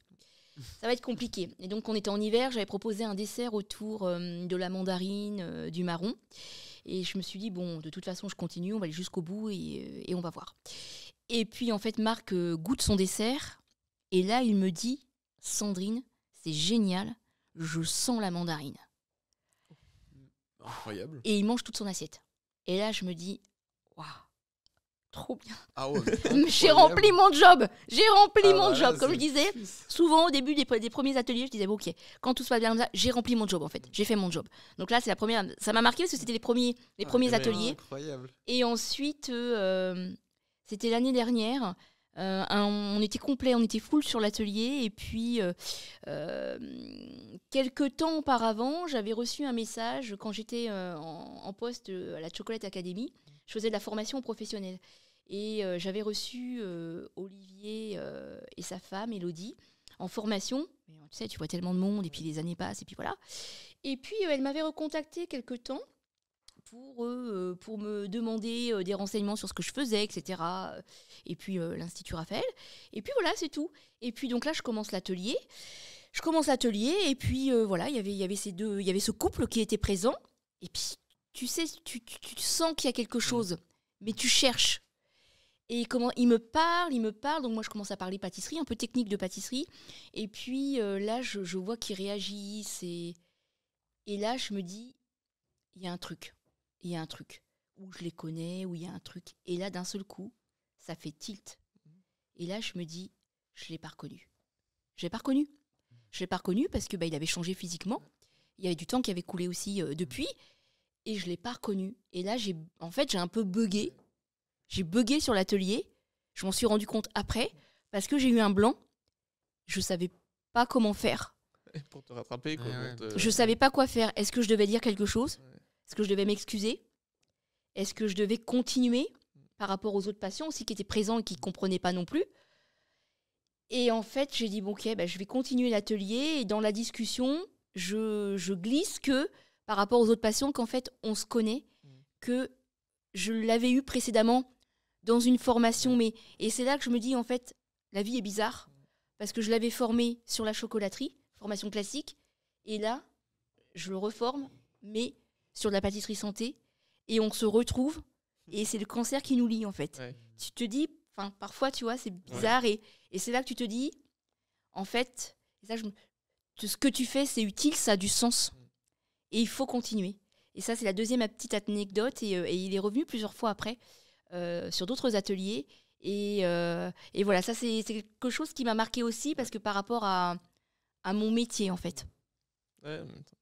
Ça va être compliqué. Et donc, on était en hiver, j'avais proposé un dessert autour de la mandarine, du marron. Et je me suis dit, bon, de toute façon, je continue, on va aller jusqu'au bout et on va voir. Et puis, en fait, Marc goûte son dessert. Et là, il me dit, Sandrine, c'est génial, je sens la mandarine. Incroyable. Et il mange toute son assiette. Et là, je me dis, waouh, trop bien. Ah ouais, J'ai rempli mon job. J'ai rempli mon job. Comme c'est je disais, souvent au début des premiers ateliers, je disais, bon, ok, quand tout se passe bien comme ça, j'ai rempli mon job en fait. J'ai fait mon job. Donc là, c'est la première. Ça m'a marqué parce que c'était les premiers ouais. ateliers. Incroyable. Et ensuite, c'était l'année dernière. On était complet, on était full sur l'atelier. Et puis, quelques temps auparavant, j'avais reçu un message quand j'étais en poste à la Chocolate Academy. Je faisais de la formation professionnelle. Et j'avais reçu Olivier et sa femme, Elodie, en formation. Mais, tu sais, tu vois tellement de monde, et puis les années passent, et puis voilà. Et puis, elle m'avait recontacté quelque temps pour me demander des renseignements sur ce que je faisais, etc. Et puis, l'Institut Raphaël. Et puis, voilà, c'est tout. Et puis, donc là, je commence l'atelier. Et puis, voilà, il y avait ce couple qui était présent. Et puis, tu sais, tu sens qu'il y a quelque chose, mais tu cherches. Et comment il me parle, donc moi je commence à parler pâtisserie, un peu technique de pâtisserie, et puis là je vois qu'ils réagissent, et là je me dis, il y a un truc, où je les connais, où il y a un truc, et là d'un seul coup, ça fait tilt, et là je me dis, je l'ai pas reconnu. Je l'ai pas reconnu parce que il avait changé physiquement, il y avait du temps qui avait coulé aussi depuis, et je l'ai pas reconnu, et là j'ai un peu bugué. J'ai bugué sur l'atelier, je m'en suis rendu compte après, parce que j'ai eu un blanc, je savais pas comment faire. Pour te rattraper, quoi. Ouais, pour te- Je savais pas quoi faire. Est-ce que je devais dire quelque chose? Est-ce que je devais m'excuser? Est-ce que je devais continuer par rapport aux autres patients aussi qui étaient présents et qui ne comprenaient pas non plus? Et en fait, j'ai dit, bon, ok, je vais continuer l'atelier, et dans la discussion, je glisse que par rapport aux autres patients, qu'en fait, on se connaît, que je l'avais eu précédemment dans une formation, et c'est là que je me dis, en fait, la vie est bizarre, parce que je l'avais formé sur la chocolaterie, formation classique, et là, je le reforme, mais sur de la pâtisserie santé, et on se retrouve, et c'est le cancer qui nous lie, en fait. Ouais. Tu te dis, parfois, tu vois, c'est bizarre, et c'est là que tu te dis, en fait, ce que tu fais, c'est utile, ça a du sens, et il faut continuer. Et ça, c'est la deuxième petite anecdote, et il est revenu plusieurs fois après, sur d'autres ateliers. Et voilà, ça, c'est quelque chose qui m'a marqué aussi, parce que par rapport à mon métier, en fait. Ouais, en même temps.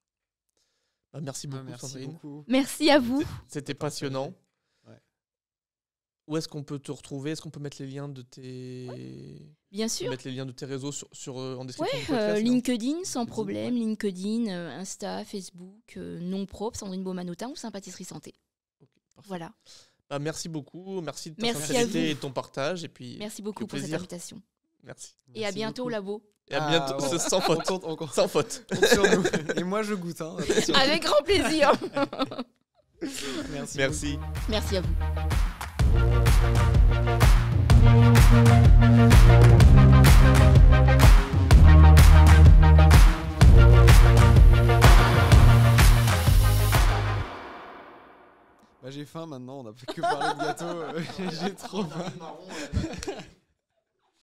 Merci beaucoup, Merci Sandrine. beaucoup. Merci à vous. C'était passionnant. Ouais. Où est-ce qu'on peut te retrouver? Est-ce qu'on peut mettre les liens de tes... Bien sûr. Mettre les liens de tes réseaux en description Ouais, du podcast, non? LinkedIn, sans LinkedIn, problème. ouais. LinkedIn, Insta, Facebook, nom propre, Sandrine Beaumanotin ou Sympâtisserie Santé. Ok, parfait. Voilà. Merci beaucoup. Merci de ta Merci à sincérité vous. et de ton partage. Et puis, Merci beaucoup au pour cette plaisir. invitation. Merci. Et à bientôt au labo. Et à bientôt. bon. Sans faute. On compte Sans faute. sur nous. Et moi, je goûte. Hein, attention. Avec grand plaisir. Merci. Merci. Merci à vous. Bah, j'ai faim maintenant, on n'a fait que parler de gâteau. J'ai trop faim.